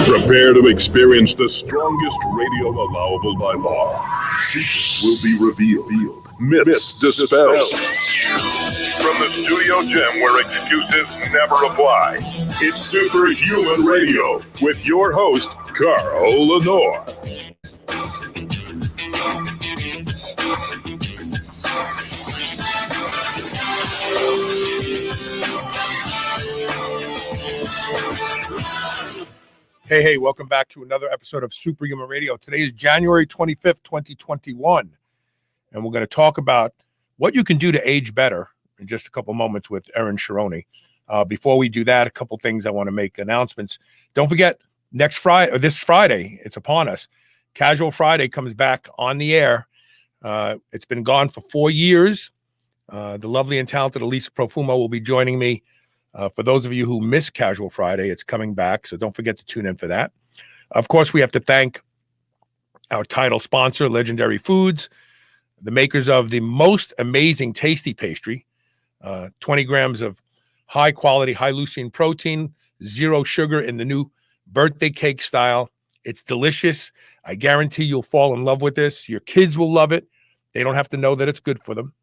Prepare to experience the strongest radio allowable by law. Secrets will be revealed. Myths dispelled. From the studio gym where excuses never apply, it's Superhuman Radio with your host, Carl Lenore. Hey, welcome back to another episode of Superhuman Radio. Today is January 25th, 2021, and we're going to talk about what you can do to age better in just a couple moments with Erin Sharoni. Before we do that, a couple things I want to make announcements. Don't forget, this Friday, it's upon us. Casual Friday comes back on the air. It's been gone for 4 years. The lovely and talented Elisa Profumo will be joining me. For those of you who miss Casual Friday, it's coming back, so don't forget to tune in for that. Of course, we have to thank our title sponsor, Legendary Foods, the makers of the most amazing tasty pastry, 20 grams of high-quality, high-leucine protein, zero sugar in the new birthday cake style. It's delicious. I guarantee you'll fall in love with this. Your kids will love it. They don't have to know that it's good for them.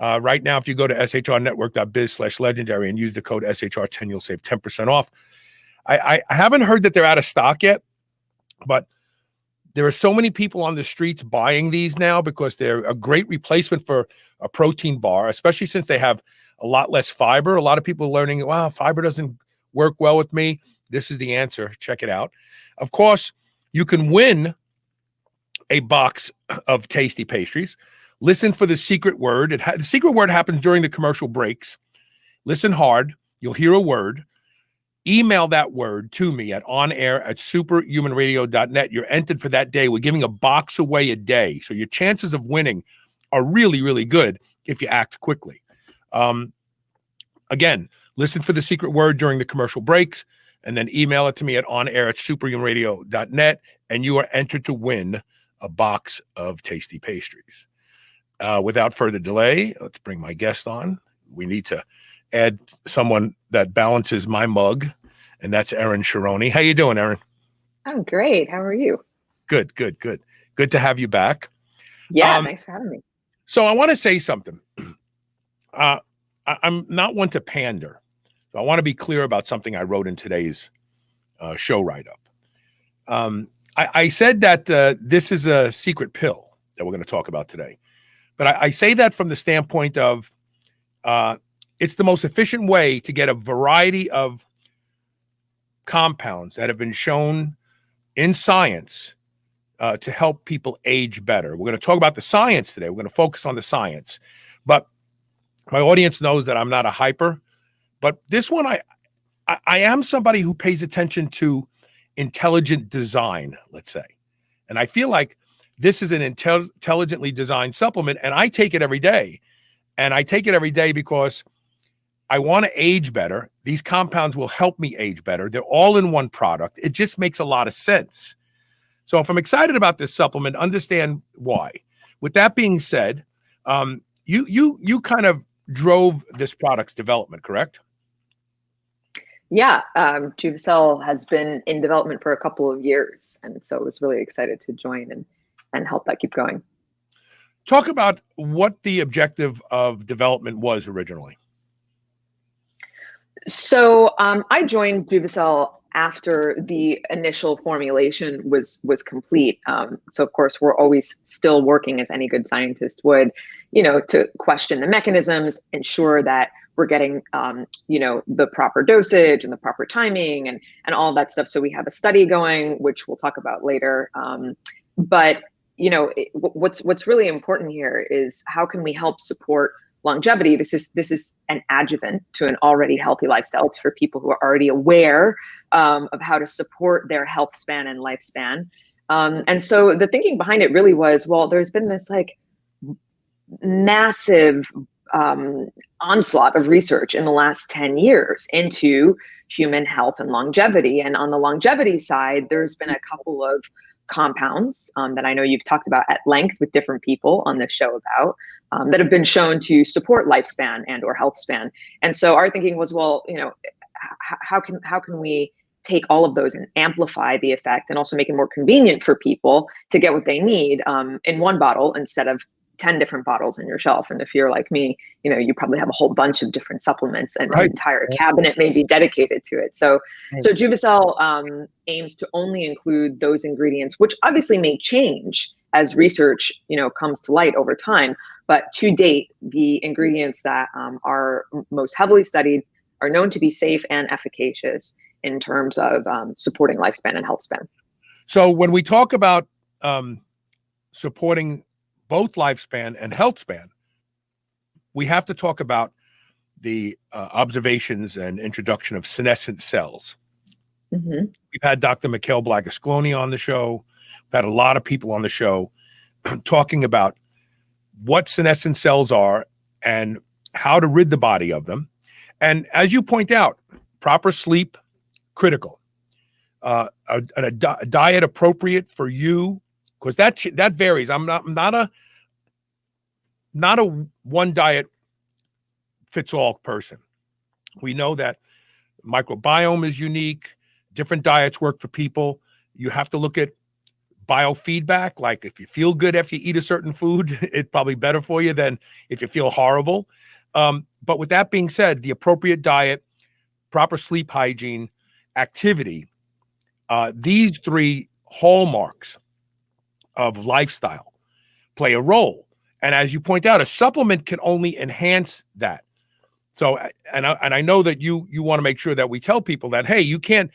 Right now, if you go to shrnetwork.biz/legendary and use the code SHR10, you'll save 10% off. I haven't heard that they're out of stock yet, but there are so many people on the streets buying these now because they're a great replacement for a protein bar, especially since they have a lot less fiber. A lot of people are learning, wow, fiber doesn't work well with me. This is the answer. Check it out. Of course, you can win a box of tasty pastries. Listen for the secret word. The secret word happens during the commercial breaks. Listen hard. You'll hear a word. Email that word to me at onair@superhumanradio.net. You're entered for that day. We're giving a box away a day. So your chances of winning are really, really good if you act quickly. Again, listen for the secret word during the commercial breaks and then email it to me at onair@superhumanradio.net and you are entered to win a box of tasty pastries. Without further delay, let's bring my guest on. We need to add someone that balances my mug, and that's Erin Sharoni. How you doing, Erin? I'm great. How are you? Good. Good to have you back. Yeah, thanks for having me. So I want to say something. I'm not one to pander. So I want to be clear about something I wrote in today's show write-up. I said that this is a secret pill that we're going to talk about today. But I say that from the standpoint of it's the most efficient way to get a variety of compounds that have been shown in science to help people age better. We're going to talk about the science today. We're going to focus on the science. But my audience knows that I'm not a hyper. But this one, I am somebody who pays attention to intelligent design, let's say. And I feel like this is an intelligently designed supplement, and I take it every day. And I take it every day because I want to age better. These compounds will help me age better. They're all in one product. It just makes a lot of sense. So if I'm excited about this supplement, understand why. With that being said, you kind of drove this product's development, correct? Yeah, Juvicel has been in development for a couple of years, and so I was really excited to join and help that keep going. Talk about what the objective of development was originally. So I joined Juvicel after the initial formulation was complete. So of course, we're always still working, as any good scientist would, to question the mechanisms, ensure that we're getting, the proper dosage and the proper timing and all that stuff. So we have a study going, which we'll talk about later. But what's really important here is how can we help support longevity. This is an adjuvant to an already healthy lifestyle. It's for people who are already aware of how to support their health span and lifespan. And so the thinking behind it really was, well, there's been this like massive onslaught of research in the last 10 years into human health and longevity. And on the longevity side, there's been a couple of compounds that I know you've talked about at length with different people on this show about that have been shown to support lifespan and or health span. And so our thinking was, well, how can we take all of those and amplify the effect and also make it more convenient for people to get what they need in one bottle instead of 10 different bottles on your shelf. And if you're like me, you probably have a whole bunch of different supplements and an entire cabinet may be dedicated to it. So Jubicel aims to only include those ingredients, which obviously may change as research, comes to light over time. But to date, the ingredients that are most heavily studied are known to be safe and efficacious in terms of supporting lifespan and health span. So when we talk about supporting both lifespan and health span, we have to talk about the observations and introduction of senescent cells. Mm-hmm. We've had Dr. Mikhail Blagascloni on the show. We've had a lot of people on the show talking about what senescent cells are and how to rid the body of them. And as you point out, proper sleep, critical. A diet appropriate for you, because that varies. I'm not a one diet fits all person. We know that microbiome is unique. Different diets work for people. You have to look at biofeedback. Like if you feel good after you eat a certain food, it's probably better for you than if you feel horrible. But with that being said, the appropriate diet, proper sleep hygiene, activity, these three hallmarks of lifestyle play a role. And as you point out, a supplement can only enhance that. So, and I know that you want to make sure that we tell people that, hey, you can't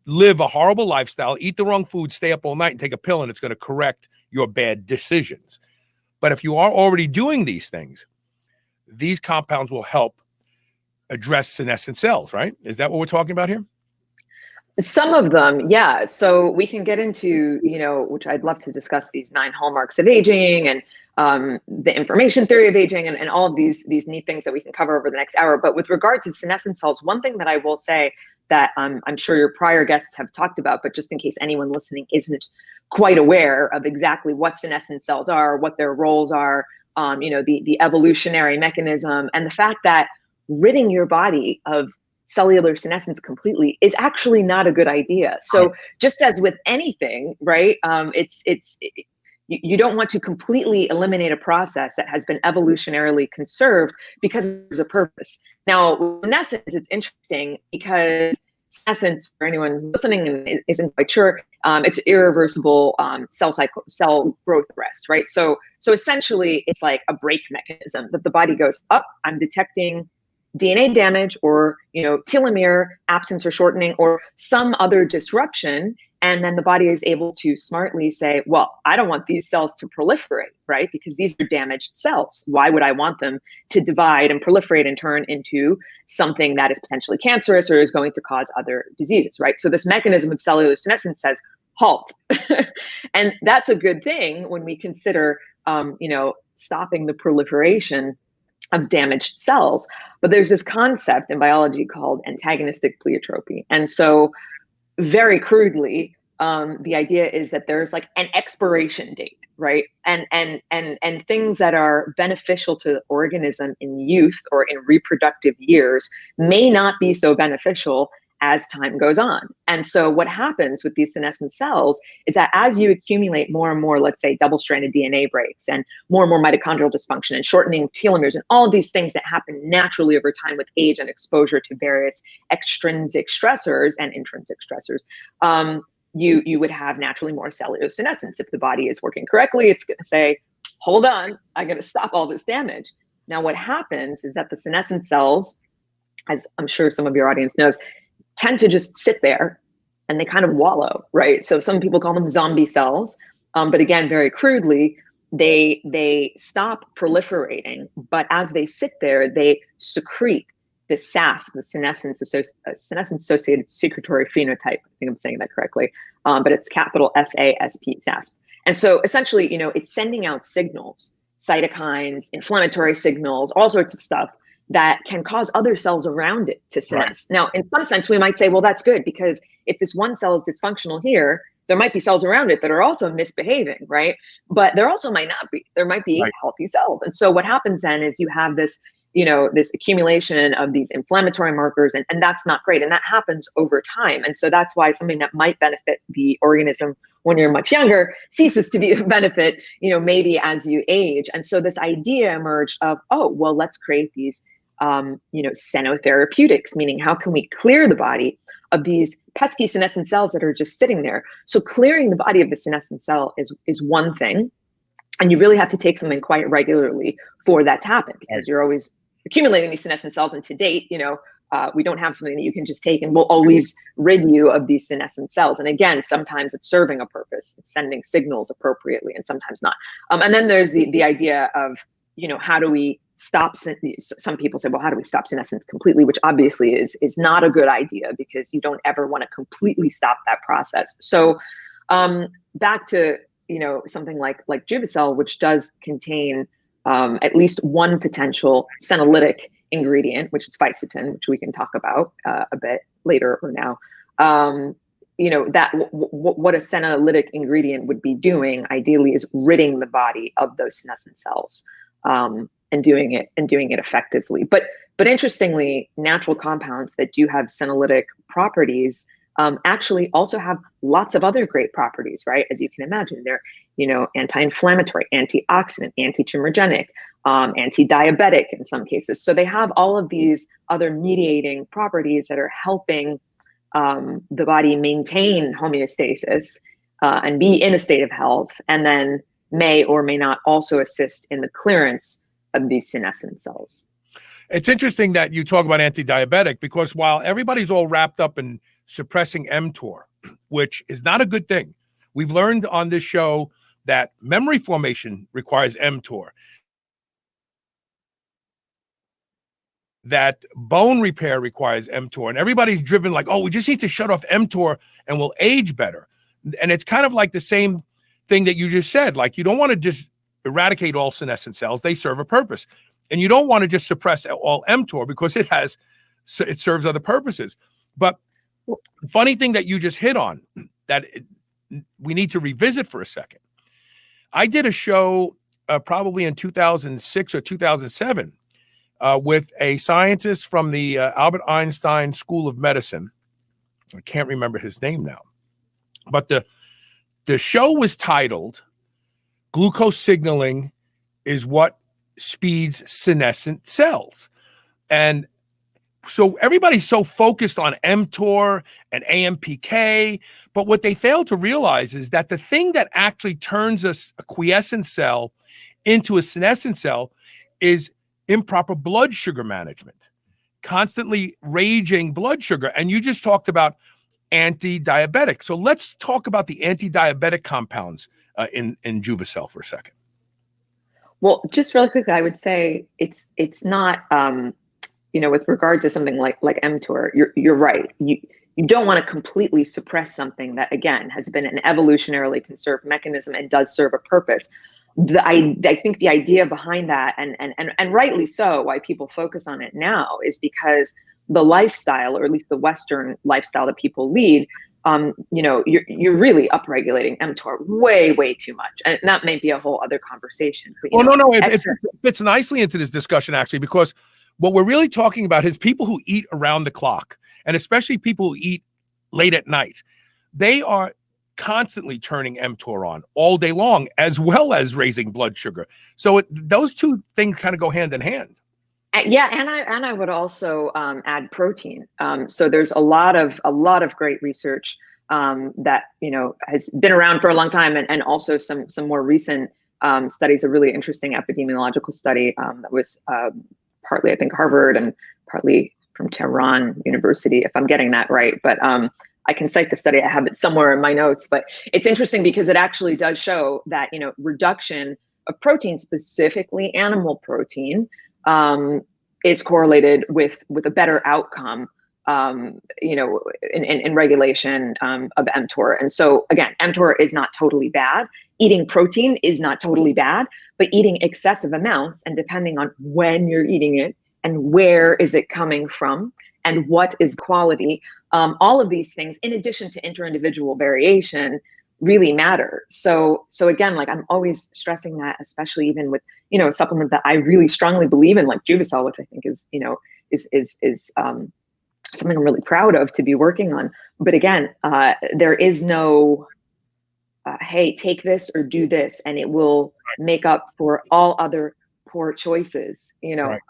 live a horrible lifestyle, eat the wrong food, stay up all night and take a pill, and it's going to correct your bad decisions. But if you are already doing these things, these compounds will help address senescent cells, right? Is that what we're talking about here? Some of them, yeah. So we can get into, which I'd love to discuss, these 9 hallmarks of aging and the information theory of aging and all of these neat things that we can cover over the next hour. But with regard to senescent cells, one thing that I will say that I'm sure your prior guests have talked about, but just in case anyone listening isn't quite aware of exactly what senescent cells are, what their roles are, the evolutionary mechanism, and the fact that ridding your body of cellular senescence completely is actually not a good idea. So just as with anything, right? You don't want to completely eliminate a process that has been evolutionarily conserved because there's a purpose. Now, with senescence, it's interesting because senescence, for anyone listening and isn't quite sure, it's irreversible cell growth arrest, right? So essentially, it's like a brake mechanism that the body goes, up, I'm detecting DNA damage or, telomere absence or shortening or some other disruption. And then the body is able to smartly say, well, I don't want these cells to proliferate, right? Because these are damaged cells. Why would I want them to divide and proliferate and turn into something that is potentially cancerous or is going to cause other diseases, right? So this mechanism of cellular senescence says, halt. And that's a good thing when we consider, stopping the proliferation of damaged cells. But there's this concept in biology called antagonistic pleiotropy. And so very crudely, the idea is that there's like an expiration date, right? And things that are beneficial to the organism in youth or in reproductive years may not be so beneficial as time goes on. And so what happens with these senescent cells is that as you accumulate more and more, let's say, double-stranded DNA breaks and more mitochondrial dysfunction and shortening telomeres and all of these things that happen naturally over time with age and exposure to various extrinsic stressors and intrinsic stressors, you would have naturally more cellular senescence. If the body is working correctly, it's going to say, hold on, I got to stop all this damage. Now, what happens is that the senescent cells, as I'm sure some of your audience knows, tend to just sit there and they kind of wallow, right? So some people call them zombie cells. But again, very crudely, they stop proliferating, but as they sit there, they secrete the SASP, the senescent-associated secretory phenotype. I think I'm saying that correctly, but it's capital SASP, SASP. And so essentially, it's sending out signals, cytokines, inflammatory signals, all sorts of stuff that can cause other cells around it to senesce. Right. Now, in some sense, we might say, well, that's good, because if this one cell is dysfunctional here, there might be cells around it that are also misbehaving, right? But there also might not be. There might be healthy cells. And so what happens then is you have this, this accumulation of these inflammatory markers, and that's not great. And that happens over time. And so that's why something that might benefit the organism when you're much younger ceases to be a benefit, maybe as you age. And so this idea emerged of, oh, well, let's create these senotherapeutics, meaning how can we clear the body of these pesky senescent cells that are just sitting there. So clearing the body of the senescent cell is one thing. And you really have to take something quite regularly for that to happen, because you're always accumulating these senescent cells. And to date, we don't have something that you can just take and will always rid you of these senescent cells. And again, sometimes it's serving a purpose, it's sending signals appropriately, and sometimes not. And then there's the idea of, how do we stop, some people say, well, how do we stop senescence completely, which obviously is not a good idea, because you don't ever want to completely stop that process. So back to, something like Jubicel, which does contain at least one potential senolytic ingredient, which is fisetin, which we can talk about a bit later or now. What a senolytic ingredient would be doing ideally is ridding the body of those senescent cells. And doing it effectively. But interestingly, natural compounds that do have senolytic properties actually also have lots of other great properties, right? As you can imagine, they're anti-inflammatory, antioxidant, anti-tumorigenic, anti-diabetic in some cases. So they have all of these other mediating properties that are helping the body maintain homeostasis and be in a state of health, and then may or may not also assist in the clearance of these senescent cells. It's interesting that you talk about anti-diabetic, because while everybody's all wrapped up in suppressing mTOR, which is not a good thing, we've learned on this show that memory formation requires mTOR, that bone repair requires mTOR, and everybody's driven like, oh, we just need to shut off mTOR and we'll age better. And it's kind of like the same thing that you just said. Like, you don't want to just eradicate all senescent cells. They serve a purpose. And you don't want to just suppress all mTOR, because it serves other purposes. But the funny thing that you just hit on that we need to revisit for a second. I did a show probably in 2006 or 2007 with a scientist from the Albert Einstein School of Medicine. I can't remember his name now. But the show was titled "Glucose Signaling is What Speeds Senescent Cells." And so everybody's so focused on mTOR and AMPK, but what they fail to realize is that the thing that actually turns a quiescent cell into a senescent cell is improper blood sugar management, constantly raging blood sugar. And you just talked about anti-diabetic. So let's talk about the anti-diabetic compounds in Jubicel for a second. Well, just really quickly, I would say it's not, with regard to something like mTOR, you're right. You don't want to completely suppress something that, again, has been an evolutionarily conserved mechanism and does serve a purpose. I think the idea behind that, and rightly so, why people focus on it now, is because the lifestyle, or at least the Western lifestyle that people lead, you're really upregulating mTOR way too much, and that may be a whole other conversation. But, it fits nicely into this discussion, actually, because what we're really talking about is people who eat around the clock, and especially people who eat late at night. They are constantly turning mTOR on all day long, as well as raising blood sugar. So those two things kind of go hand in hand. Yeah, and I would also add protein. So there's a lot of great research that has been around for a long time, and also some more recent studies. A really interesting epidemiological study that was partly, I think, Harvard and partly from Tehran University, if I'm getting that right. But I can cite the study. I have it somewhere in my notes. But it's interesting because it actually does show that reduction of protein, specifically animal protein, is correlated with a better outcome, in regulation of mTOR. And so again, mTOR is not totally bad. Eating protein is not totally bad, but eating excessive amounts, and depending on when you're eating it and where is it coming from and what is quality, all of these things, in addition to inter-individual variation, really matter. So again, like I'm always stressing that, especially even with, a supplement that I really strongly believe in, like Juvicel, which I think is something I'm really proud of to be working on. But again, there is no, hey, take this or do this, and it will make up for all other poor choices. Right.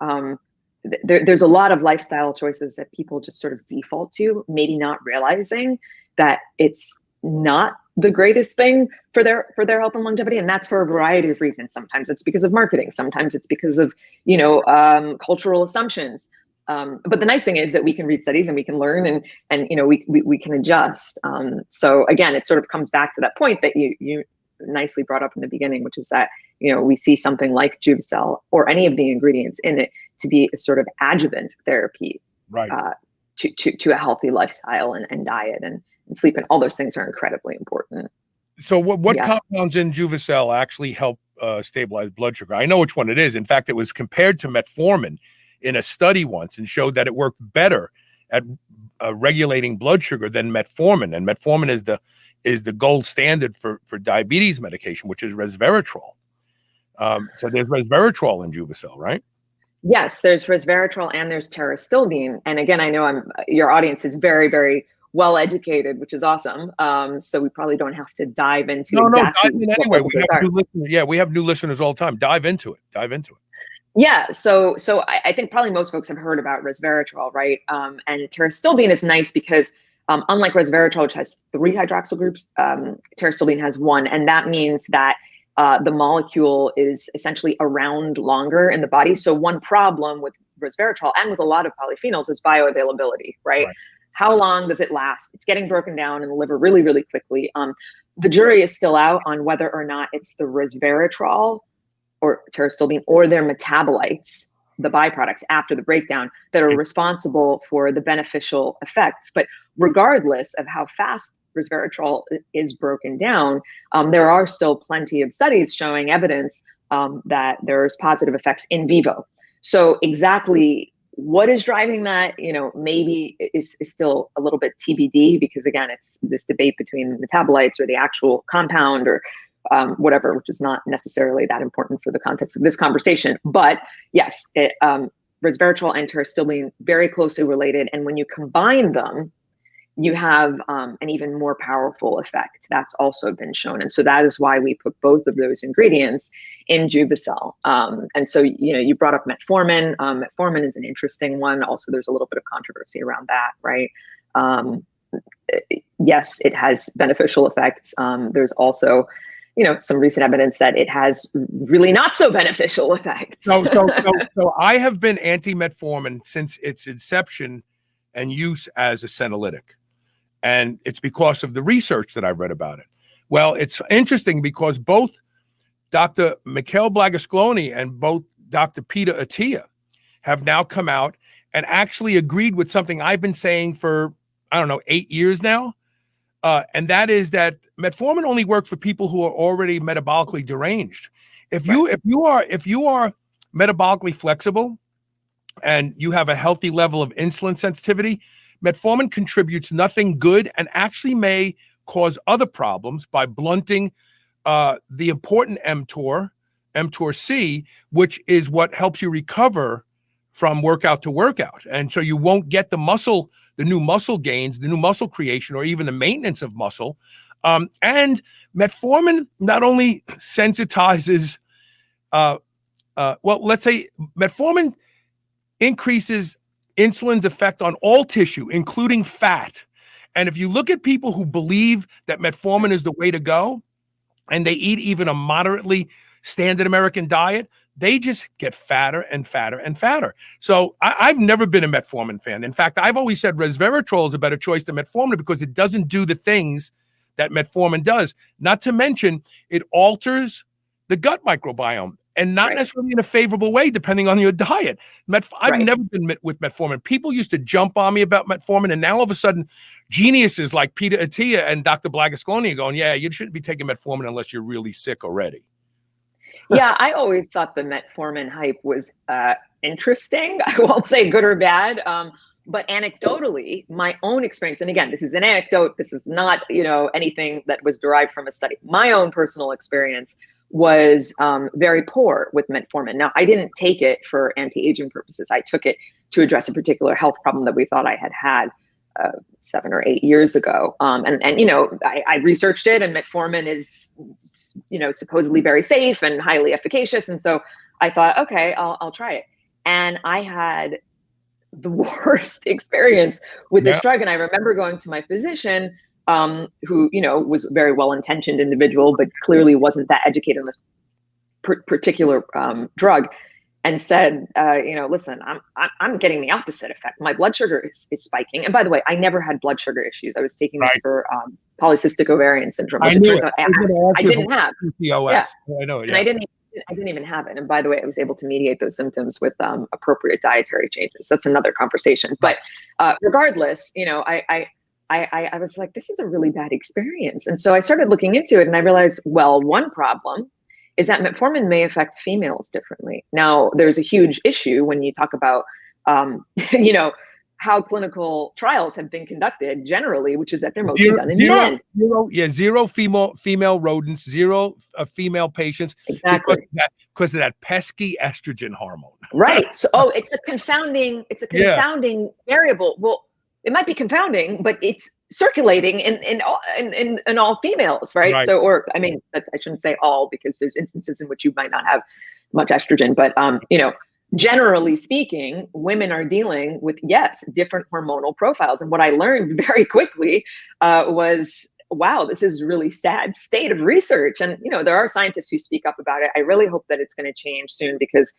There's a lot of lifestyle choices that people just sort of default to, maybe not realizing that it's not the greatest thing for their health and longevity. And that's for a variety of reasons. Sometimes it's because of marketing. Sometimes it's because of, cultural assumptions. But the nice thing is that we can read studies and we can learn and we can adjust. So again, it sort of comes back to that point that you nicely brought up in the beginning, which is that, we see something like Juvicel or any of the ingredients in it to be a sort of adjuvant therapy, Right. To a healthy lifestyle and diet and sleep, and all those things are incredibly important. So what Yeah. compounds in Juvicel actually help stabilize blood sugar? I know which one it is. In fact, it was compared to metformin in a study once and showed that it worked better at regulating blood sugar than metformin. And metformin is the gold standard for diabetes medication, which is resveratrol. So there's resveratrol in Juvicel, right? Yes, there's resveratrol and there's terastillidine. And again, I know your audience is very, very well educated, which is awesome. So we probably don't have to dive into exactly dive in anyway. We have new listeners all the time. Dive into it. Yeah, so I think probably most folks have heard about resveratrol, right? And terastillidine is nice because unlike resveratrol, which has 3 hydroxyl groups, terastillidine has 1, and that means that the molecule is essentially around longer in the body. So one problem with resveratrol and with a lot of polyphenols is bioavailability, right? How long does it last? It's getting broken down in the liver really, really quickly. The jury is still out on whether or not it's the resveratrol or terastillidine or their metabolites, the byproducts after the breakdown, that are responsible for the beneficial effects. But regardless of how fast resveratrol is broken down, there are still plenty of studies showing evidence that there's positive effects in vivo. So exactly what is driving that, maybe is still a little bit TBD, because again, it's this debate between metabolites or the actual compound or whatever, which is not necessarily that important for the context of this conversation. But yes, resveratrol and terastillidine very closely related, and when you combine them, you have an even more powerful effect. That's also been shown, and so that is why we put both of those ingredients in Juvicel. And so you brought up metformin. Metformin is an interesting one. Also, there's a little bit of controversy around that, right? Yes, it has beneficial effects. There's also some recent evidence that it has really not so beneficial effects. So I have been anti-metformin since its inception and use as a senolytic. And it's because of the research that I've read about it. Well, it's interesting because both Dr. Mikhail Blagascloni and both Dr. Peter Attia have now come out and actually agreed with something I've been saying for, 8 years now. And that is that metformin only works for people who are already metabolically deranged. If you are metabolically flexible and you have a healthy level of insulin sensitivity, metformin contributes nothing good and actually may cause other problems by blunting the important mTOR-C, which is what helps you recover from workout to workout. And so you won't get the new muscle gains, the new muscle creation, or even the maintenance of muscle. And metformin not only sensitizes, let's say metformin increases insulin's effect on all tissue, including fat. And if you look at people who believe that metformin is the way to go, and they eat even a moderately standard American diet, they just get fatter and fatter and fatter. So I've never been a metformin fan. In fact, I've always said resveratrol is a better choice than metformin because it doesn't do the things that metformin does. Not to mention, it alters the gut microbiome, and not Right. necessarily in a favorable way, depending on your diet. I've Right. never been with metformin. People used to jump on me about metformin, and now all of a sudden, geniuses like Peter Attia and Dr. Blagasconi are going, yeah, you shouldn't be taking metformin unless you're really sick already. Yeah, I always thought the metformin hype was interesting. I won't say good or bad, but anecdotally, my own experience, and again, this is an anecdote. This is not, anything that was derived from a study. My own personal experience was very poor with metformin. Now, I didn't take it for anti-aging purposes. I took it to address a particular health problem that we thought I had 7 or 8 years ago. I researched it, and metformin is, supposedly very safe and highly efficacious. And so I thought, okay, I'll try it. And I had the worst experience with this drug. And I remember going to my physician, who, was a very well-intentioned individual, but clearly wasn't that educated on this particular drug, and said, listen, I'm getting the opposite effect. My blood sugar is spiking. And by the way, I never had blood sugar issues. I was taking this for polycystic ovarian syndrome. I knew it. I didn't have PCOS. Yeah. I know it. And I didn't even have it. And by the way, I was able to mediate those symptoms with appropriate dietary changes. That's another conversation. But regardless, I was like, this is a really bad experience. And so I started looking into it, and I realized, well, one problem is that metformin may affect females differently. Now, there's a huge issue when you talk about, how clinical trials have been conducted generally, which is that they're mostly done in men. Zero female rodents, zero female patients. Exactly. Because of that pesky estrogen hormone. Right. So, it's a confounding variable. Well, it might be confounding, but it's circulating in all females, right? So, I shouldn't say all, because there's instances in which you might not have much estrogen, but generally speaking, women are dealing with, different hormonal profiles. And what I learned very quickly was, wow, this is a really sad state of research. And there are scientists who speak up about it. I really hope that it's going to change soon, because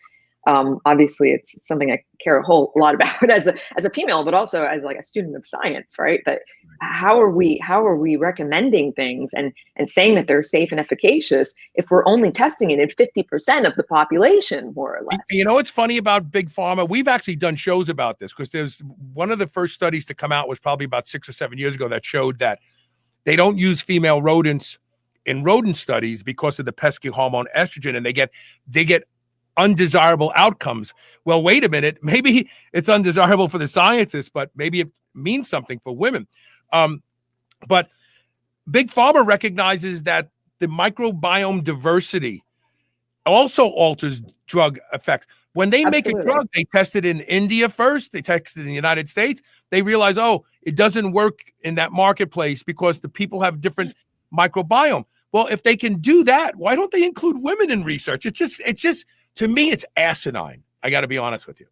obviously it's something I care a whole lot about as a female, but also as like a student of science, right? That how are we recommending things and saying that they're safe and efficacious if we're only testing it in 50% of the population, more or less? You know what's funny about Big Pharma? We've actually done shows about this, because there's one of the first studies to come out was probably about 6 or 7 years ago that showed that they don't use female rodents in rodent studies because of the pesky hormone estrogen, and they get undesirable outcomes. Well, wait a minute. Maybe it's undesirable for the scientists, but maybe it means something for women. But Big Pharma recognizes that the microbiome diversity also alters drug effects. When they make a drug, they test it in India first, they test it in the United States. They realize, it doesn't work in that marketplace because the people have different microbiome. Well, if they can do that, why don't they include women in research? It's just to me, it's asinine. I got to be honest with you.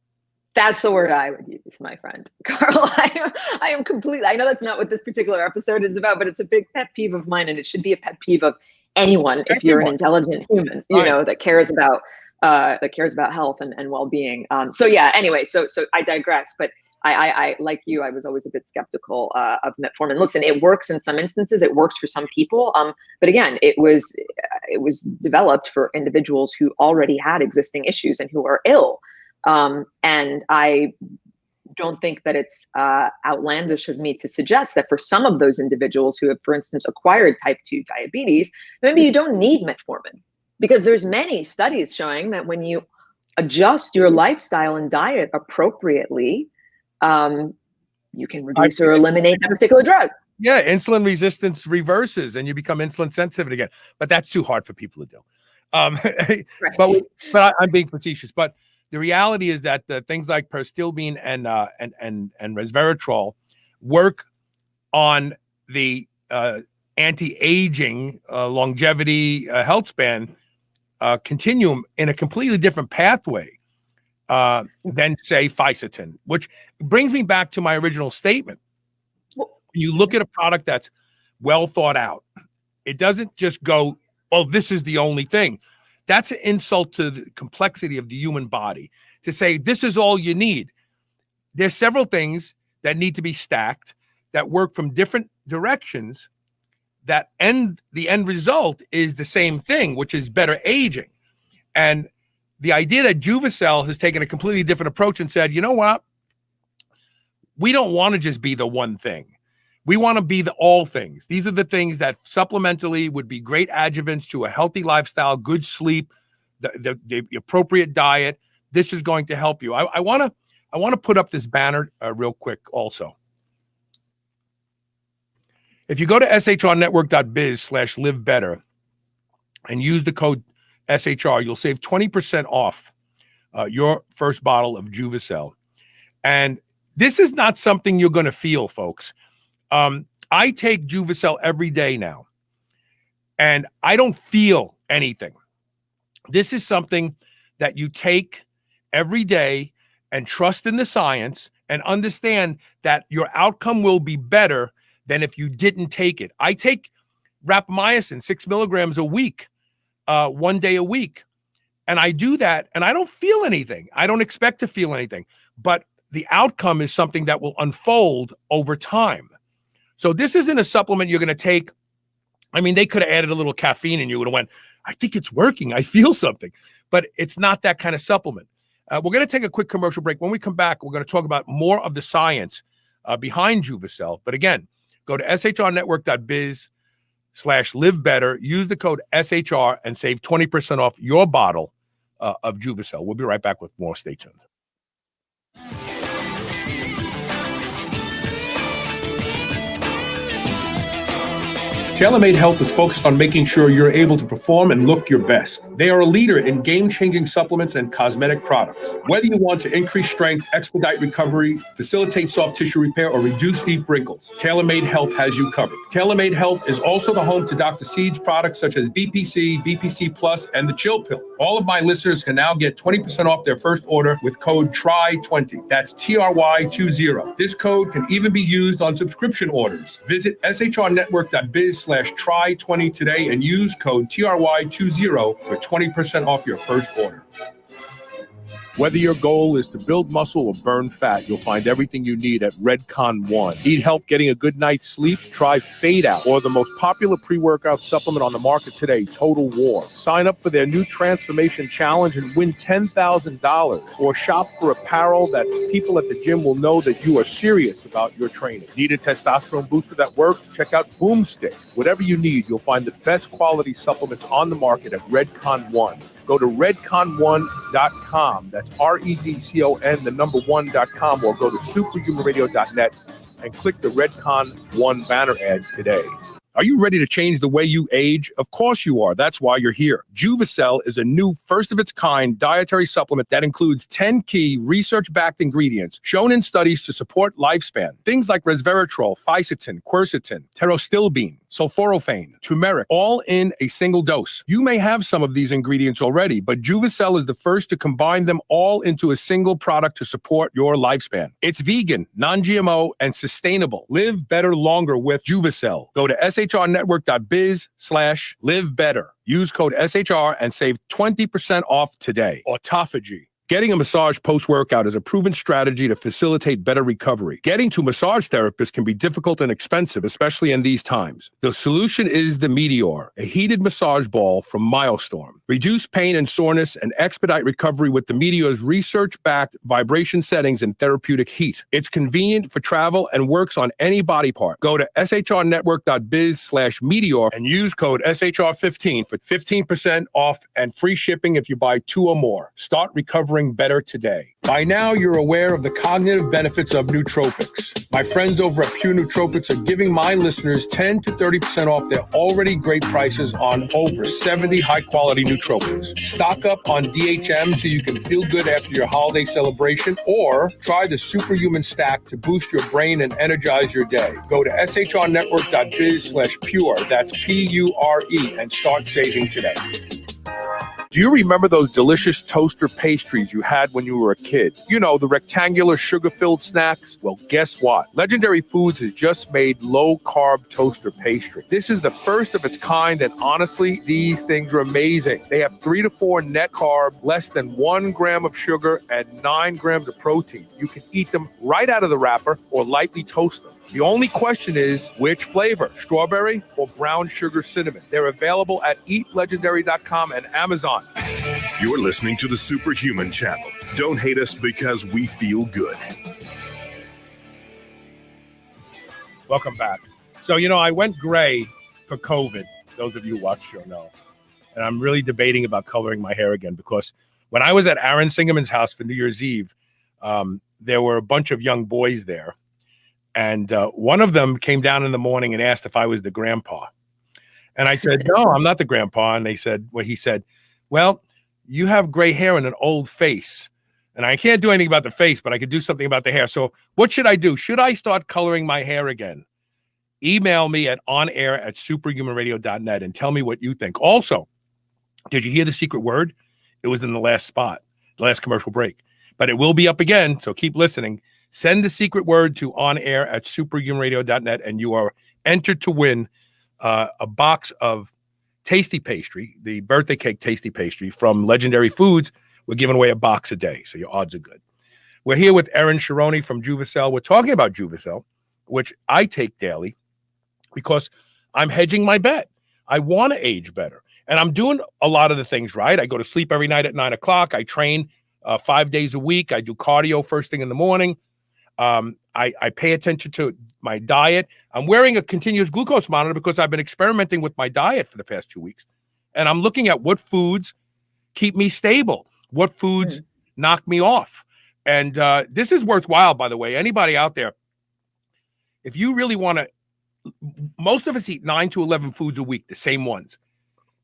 That's the word I would use, my friend. Carl, I am completely, I know that's not what this particular episode is about, but it's a big pet peeve of mine, and it should be a pet peeve of anyone if you're an intelligent human, that cares about health and well-being. Anyway, so I digress, but I like you, I was always a bit skeptical of metformin. Listen, it works in some instances, it works for some people, but again, it was developed for individuals who already had existing issues and who are ill. And I don't think that it's outlandish of me to suggest that for some of those individuals who have, for instance, acquired type 2 diabetes, maybe you don't need metformin, because there's many studies showing that when you adjust your lifestyle and diet appropriately, you can reduce or eliminate that particular drug. Yeah, insulin resistance reverses and you become insulin sensitive again. But that's too hard for people to do. Right. But I'm being facetious. But the reality is that things like prostilbene and resveratrol work on the anti-aging, longevity, health span continuum in a completely different pathway than, say, fisetin, which brings me back to my original statement. You look at a product that's well thought out. It doesn't just go, this is the only thing. That's an insult to the complexity of the human body to say this is all you need. There's several things that need to be stacked that work from different directions the end result is the same thing, which is better aging. And the idea that Juvicell has taken a completely different approach and said, you know what? We don't want to just be the one thing. We want to be the all things. These are the things that supplementally would be great adjuvants to a healthy lifestyle, good sleep, the appropriate diet. This is going to help you. I want to put up this banner real quick also. If you go to shrnetwork.biz/livebetter and use the code SHR, you'll save 20% off your first bottle of Juvicell. And this is not something you're going to feel, folks. I take Juvicell every day now, and I don't feel anything. This is something that you take every day and trust in the science and understand that your outcome will be better than if you didn't take it. I take rapamycin, 6 milligrams a week, 1 day a week. And I do that and I don't feel anything. I don't expect to feel anything, but the outcome is something that will unfold over time. So this isn't a supplement you're going to take. I mean, they could have added a little caffeine and you would have went, I think it's working. I feel something, but it's not that kind of supplement. We're going to take a quick commercial break. When we come back, we're going to talk about more of the science behind Juvicell. But again, go to shrnetwork.biz/livebetter, use the code SHR and save 20% off your bottle of Juvicell. We'll be right back with more. Stay tuned. TaylorMade Health is focused on making sure you're able to perform and look your best. They are a leader in game-changing supplements and cosmetic products. Whether you want to increase strength, expedite recovery, facilitate soft tissue repair, or reduce deep wrinkles, TaylorMade Health has you covered. TaylorMade Health is also the home to Dr. Seed's products such as BPC, BPC Plus, and the Chill Pill. All of my listeners can now get 20% off their first order with code TRY20. That's TRY20. This code can even be used on subscription orders. Visit shrnetwork.biz/try20 today and use code TRY20 for 20% off your first order. Whether your goal is to build muscle or burn fat, you'll find everything you need at Redcon One. Need help getting a good night's sleep? Try Fade Out, or the most popular pre-workout supplement on the market today, Total War. Sign up for their new Transformation Challenge and win $10,000, or shop for apparel that people at the gym will know that you are serious about your training. Need a testosterone booster that works? Check out Boomstick. Whatever you need, you'll find the best quality supplements on the market at Redcon One. Go to redcon1.com. That's REDCON1.com, or go to superhumanradio.net and click the Redcon One banner ad today. Are you ready to change the way you age? Of course you are. That's why you're here. Juvicell is a new first-of-its-kind dietary supplement that includes 10 key research-backed ingredients shown in studies to support lifespan. Things like resveratrol, fisetin, quercetin, pterostilbene, sulforaphane, turmeric, all in a single dose. You may have some of these ingredients already, but Juvicell is the first to combine them all into a single product to support your lifespan. It's vegan, non-GMO, and sustainable. Live better longer with Juvicell. Go to shrnetwork.biz/livebetter. Use code SHR and save 20% off today. Autophagy. Getting a massage post-workout is a proven strategy to facilitate better recovery. Getting to massage therapists can be difficult and expensive, especially in these times. The solution is the Meteor, a heated massage ball from Milestorm. Reduce pain and soreness and expedite recovery with the Meteor's research-backed vibration settings and therapeutic heat. It's convenient for travel and works on any body part. Go to shrnetwork.biz/Meteor and use code SHR15 for 15% off and free shipping if you buy 2 or more. Start recovering better today. By now, you're aware of the cognitive benefits of nootropics. My friends over at Pure Nootropics are giving my listeners 10 to 30% off their already great prices on over 70 high-quality nootropics. Stock up on DHM so you can feel good after your holiday celebration, or try the Superhuman Stack to boost your brain and energize your day. Go to shrnetwork.biz/pure, that's PURE, and start saving today. Do you remember those delicious toaster pastries you had when you were a kid? You know, the rectangular sugar-filled snacks? Well, guess what? Legendary Foods has just made low-carb toaster pastry. This is the first of its kind, and honestly, these things are amazing. They have 3 to 4 net carb, less than 1 gram of sugar, and 9 grams of protein. You can eat them right out of the wrapper or lightly toast them. The only question is, which flavor, strawberry or brown sugar cinnamon? They're available at eatlegendary.com and Amazon. You're listening to the Superhuman Channel. Don't hate us because we feel good. Welcome back. So, I went gray for COVID. Those of you who watch the show know. And I'm really debating about coloring my hair again because when I was at Erin Singerman's house for New Year's Eve, there were a bunch of young boys there. And one of them came down in the morning and asked if I was the grandpa. And I said, no, I'm not the grandpa. And he said, well, you have gray hair and an old face. And I can't do anything about the face, but I could do something about the hair. So what should I do? Should I start coloring my hair again? Email me at onair@superhumanradio.net and tell me what you think. Also, did you hear the secret word? It was in the last spot, the last commercial break. But it will be up again, so keep listening. Send the secret word to onair@superhumanradio.net, and you are entered to win a box of tasty pastry, the birthday cake tasty pastry from Legendary Foods. We're giving away a box a day, so your odds are good. We're here with Erin Sharoni from Juvicel. We're talking about Juvicel, which I take daily because I'm hedging my bet. I want to age better, and I'm doing a lot of the things right. I go to sleep every night at 9 o'clock. I train 5 days a week. I do cardio first thing in the morning. I pay attention to my diet. I'm wearing a continuous glucose monitor because I've been experimenting with my diet for the past 2 weeks. And I'm looking at what foods keep me stable, what foods knock me off. And this is worthwhile, by the way. Anybody out there, if you really want to, most of us eat 9 to 11 foods a week, the same ones.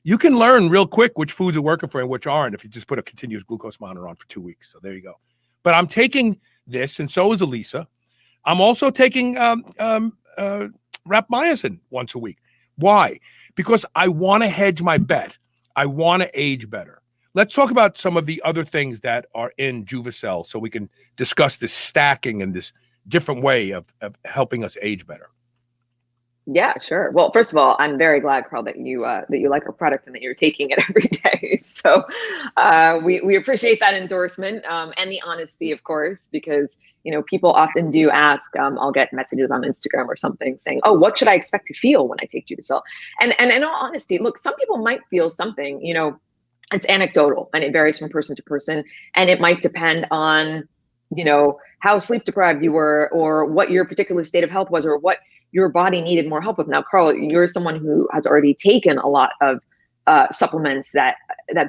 You can learn real quick which foods are working for you and which aren't if you just put a continuous glucose monitor on for 2 weeks. So there you go. But I'm taking this, and so is Elisa. I'm also taking rapamycin once a week. Why? Because I want to hedge my bet. I want to age better. Let's talk about some of the other things that are in Juvicel so we can discuss this stacking and this different way of helping us age better. Yeah, sure. Well, first of all, I'm very glad, Carl, that you like our product and that you're taking it every day. So we appreciate that endorsement and the honesty, of course, because people often do ask. I'll get messages on Instagram or something saying, "Oh, what should I expect to feel when I take Juvicel?" And in all honesty, look, some people might feel something. It's anecdotal and it varies from person to person, and it might depend on how sleep deprived you were or what your particular state of health was or what your body needed more help with. Now, Carl, you're someone who has already taken a lot of supplements that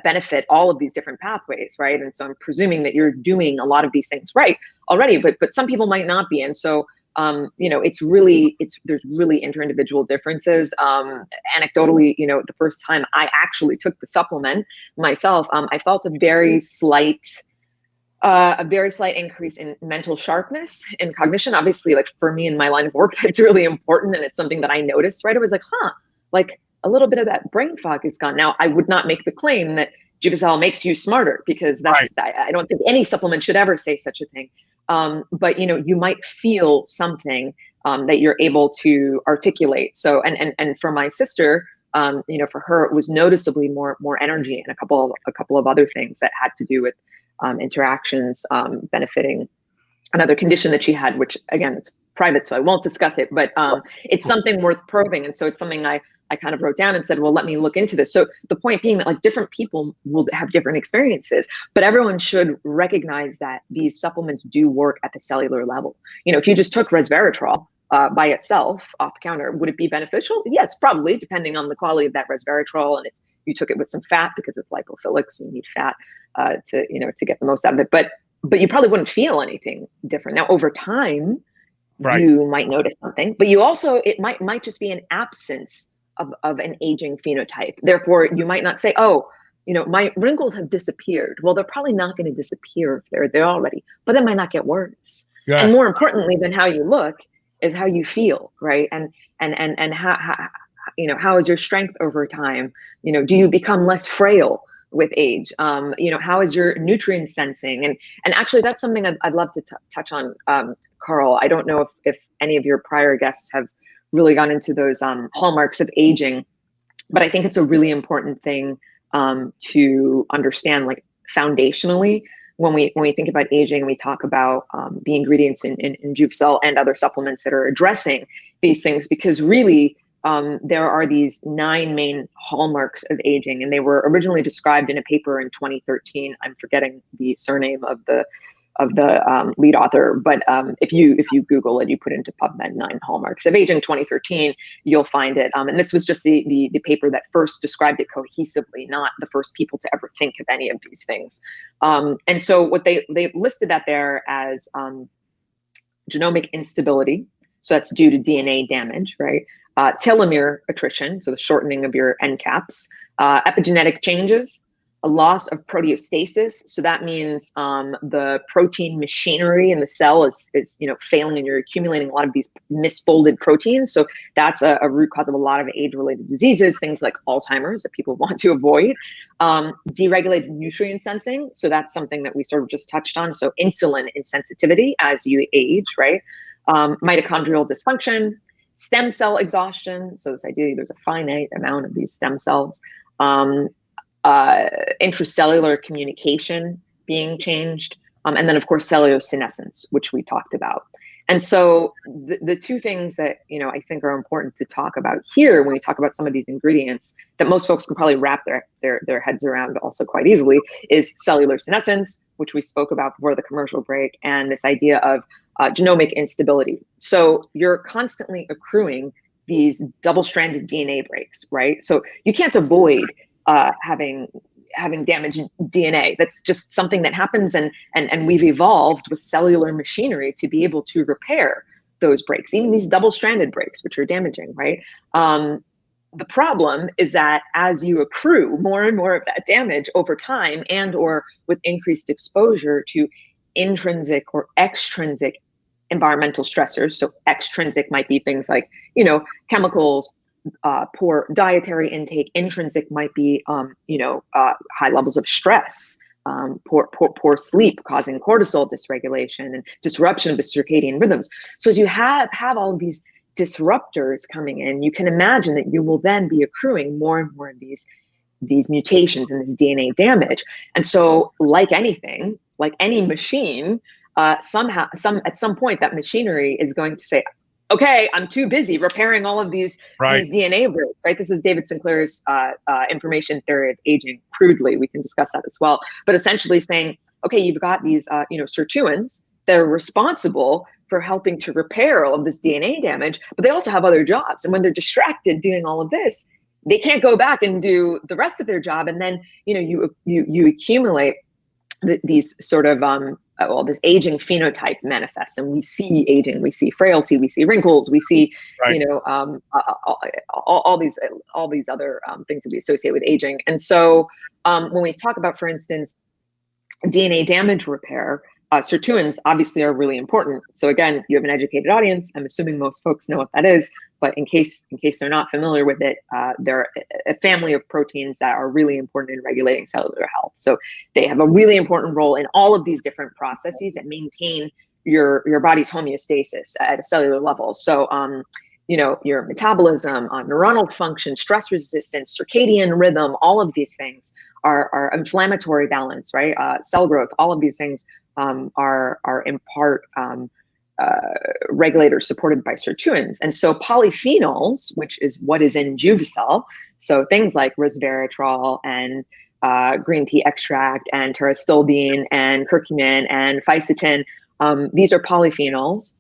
benefit all of these different pathways, right? And so I'm presuming that you're doing a lot of these things right already, but some people might not be. And so, there's really inter-individual differences. Anecdotally, the first time I actually took the supplement myself, I felt a very slight increase in mental sharpness and cognition. Obviously, like for me in my line of work, that's really important. And it's something that I noticed, right? I was like, a little bit of that brain fog is gone. Now, I would not make the claim that Juvicel makes you smarter because that's, right. I don't think any supplement should ever say such a thing. But, you might feel something that you're able to articulate. So, and for my sister, for her, it was noticeably more energy and a couple of other things that had to do with interactions benefiting another condition that she had, which again, it's private, so I won't discuss it, but it's something worth probing. And so it's something I kind of wrote down and said, well, let me look into this. So the point being that like different people will have different experiences, but everyone should recognize that these supplements do work at the cellular level. If you just took resveratrol by itself off the counter, would it be beneficial? Yes, probably, depending on the quality of that resveratrol. And if you took it with some fat, because it's lipophilic, so you need fat to get the most out of it. But you probably wouldn't feel anything different. Now, over time, right, you might notice something, but it might just be an absence of an aging phenotype. Therefore, you might not say, oh, my wrinkles have disappeared. Well, they're probably not going to disappear if they're there already, but they might not get worse. Yeah. And more importantly than how you look is how you feel, right? And how is your strength over time? Do you become less frail with age? How is your nutrient sensing? And actually, that's something I'd love to touch on, Carl. I don't know if any of your prior guests have really gone into those hallmarks of aging, but I think it's a really important thing to understand, like foundationally, when we think about aging, we talk about the ingredients in Juvicel and other supplements that are addressing these things, because really there are these 9 main hallmarks of aging, and they were originally described in a paper in 2013. I'm forgetting the surname of the lead author, but if you Google it, you put into PubMed 9 hallmarks of aging 2013, you'll find it. And this was just the paper that first described it cohesively, not the first people to ever think of any of these things. And so what they listed that there as genomic instability, so that's due to DNA damage, right? Telomere attrition, so the shortening of your end caps, epigenetic changes, a loss of proteostasis. So that means the protein machinery in the cell is failing, and you're accumulating a lot of these misfolded proteins. So that's a root cause of a lot of age-related diseases, things like Alzheimer's that people want to avoid. Deregulated nutrient sensing. So that's something that we sort of just touched on. So insulin insensitivity as you age, right? Mitochondrial dysfunction, stem cell exhaustion. So this idea there's a finite amount of these stem cells. Intracellular communication being changed, and then of course cellular senescence, which we talked about. And so the two things that I think are important to talk about here when we talk about some of these ingredients that most folks can probably wrap their heads around also quite easily is cellular senescence, which we spoke about before the commercial break, and this idea of genomic instability. So you're constantly accruing these double-stranded DNA breaks, right? So you can't avoid having damaged DNA. That's just something that happens, and we've evolved with cellular machinery to be able to repair those breaks, even these double-stranded breaks, which are damaging, right? The problem is that as you accrue more and more of that damage over time, and or with increased exposure to intrinsic or extrinsic environmental stressors, so extrinsic might be things like chemicals, poor dietary intake. Intrinsic might be high levels of stress, poor sleep causing cortisol dysregulation and disruption of the circadian rhythms. So as you have all of these disruptors coming in, you can imagine that you will then be accruing more and more of these mutations and this DNA damage. And so, like anything, like any machine, at some point that machinery is going to say, okay, I'm too busy repairing all of these DNA breaks, right? This is David Sinclair's information theory of aging crudely. We can discuss that as well. But essentially saying, okay, you've got these sirtuins that are responsible for helping to repair all of this DNA damage, but they also have other jobs. And when they're distracted doing all of this, they can't go back and do the rest of their job. And then, you accumulate these sort of, this aging phenotype manifests, and we see aging, we see frailty, we see wrinkles, we see, all these other things that we associate with aging. And so when we talk about, for instance, DNA damage repair, sirtuins obviously are really important. So again, you have an educated audience. I'm assuming most folks know what that is, but in case they're not familiar with it, they're a family of proteins that are really important in regulating cellular health. So they have a really important role in all of these different processes that maintain your body's homeostasis at a cellular level. So your metabolism, neuronal function, stress resistance, circadian rhythm, all of these things are inflammatory balance, right? Cell growth, all of these things are in part regulators supported by sirtuins. And so polyphenols, which is what is in Juvicel, so things like resveratrol and green tea extract and pterostilbene and curcumin and fisetin, these are polyphenols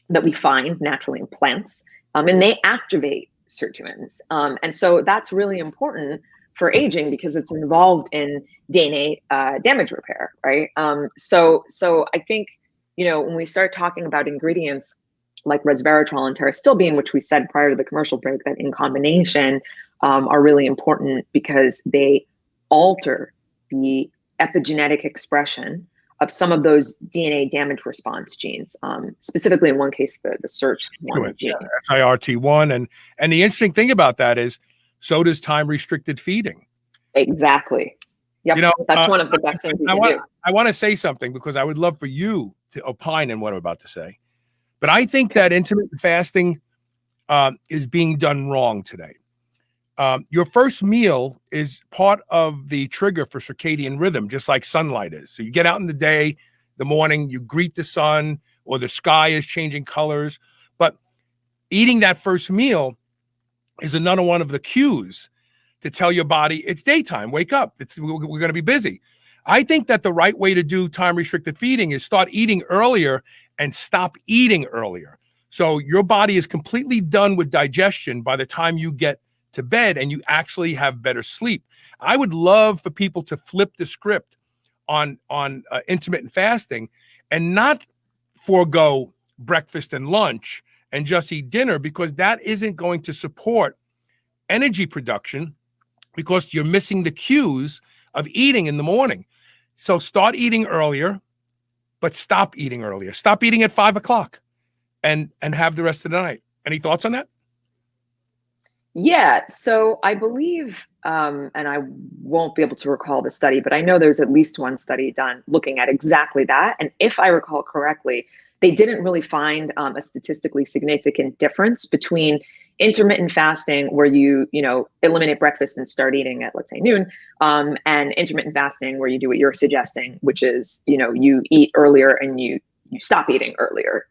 that we find naturally in plants, and they activate sirtuins. And so that's really important for aging because it's involved in DNA damage repair, right? So I think, when we start talking about ingredients like resveratrol and pterostilbene, which we said prior to the commercial break that in combination are really important because they alter the epigenetic expression of some of those DNA damage response genes, specifically in one case, the SIRT1 gene. SIRT1. And the interesting thing about that is, so does time-restricted feeding. Exactly. Yep. You know, That's one of the best things you can do. I want to say something because I would love for you to opine in what I'm about to say. But I think that intermittent fasting is being done wrong today. Your first meal is part of the trigger for circadian rhythm, just like sunlight is. So you get out in the day, the morning, you greet the sun, or the sky is changing colors. But eating that first meal is another one of the cues to tell your body it's daytime, wake up, we're going to be busy. I think that the right way to do time-restricted feeding is start eating earlier and stop eating earlier. So your body is completely done with digestion by the time you get to bed and you actually have better sleep. I would love for people to flip the script on intermittent fasting and not forego breakfast and lunch and just eat dinner, because that isn't going to support energy production, because you're missing the cues of eating in the morning. So start eating earlier, but stop eating earlier. Stop eating at 5 o'clock and have the rest of the night. Any thoughts on that? Yeah, so I believe, and I won't be able to recall the study, but I know there's at least one study done looking at exactly that. And if I recall correctly, they didn't really find a statistically significant difference between intermittent fasting, where you eliminate breakfast and start eating at, let's say, noon, and intermittent fasting, where you do what you're suggesting, which is, you eat earlier and you stop eating earlier.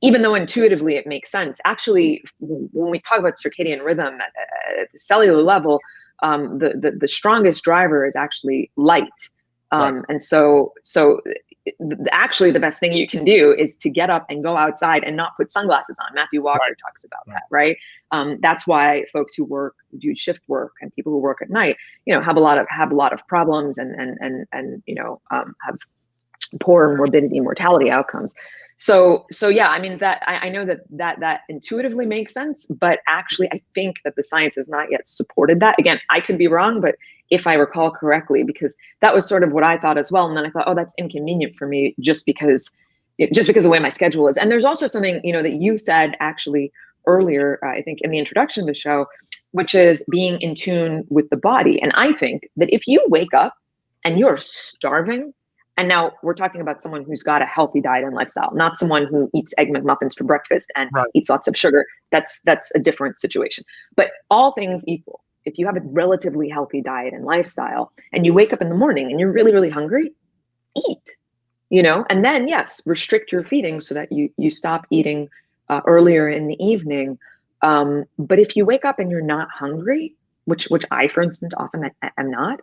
Even though intuitively it makes sense. Actually, when we talk about circadian rhythm at the cellular level, the strongest driver is actually light. Right. And so actually the best thing you can do is to get up and go outside and not put sunglasses on. Matthew Walker talks about that, right? That's why folks who do shift work and people who work at night, have a lot of problems and have poor morbidity and mortality outcomes. So yeah, I mean, that I know that intuitively makes sense, but actually I think that the science has not yet supported that. Again, I could be wrong, but if I recall correctly, because that was sort of what I thought as well. And then I thought, oh, that's inconvenient for me just because of the way my schedule is. And there's also something, that you said actually earlier, I think in the introduction of the show, which is being in tune with the body. And I think that if you wake up and you're starving, and now we're talking about someone who's got a healthy diet and lifestyle, not someone who eats Egg McMuffins for breakfast and eats lots of sugar. That's a different situation. But all things equal, if you have a relatively healthy diet and lifestyle and you wake up in the morning and you're really, really hungry, eat, and then yes, restrict your feeding so that you stop eating earlier in the evening. But if you wake up and you're not hungry, which I, for instance, often am not,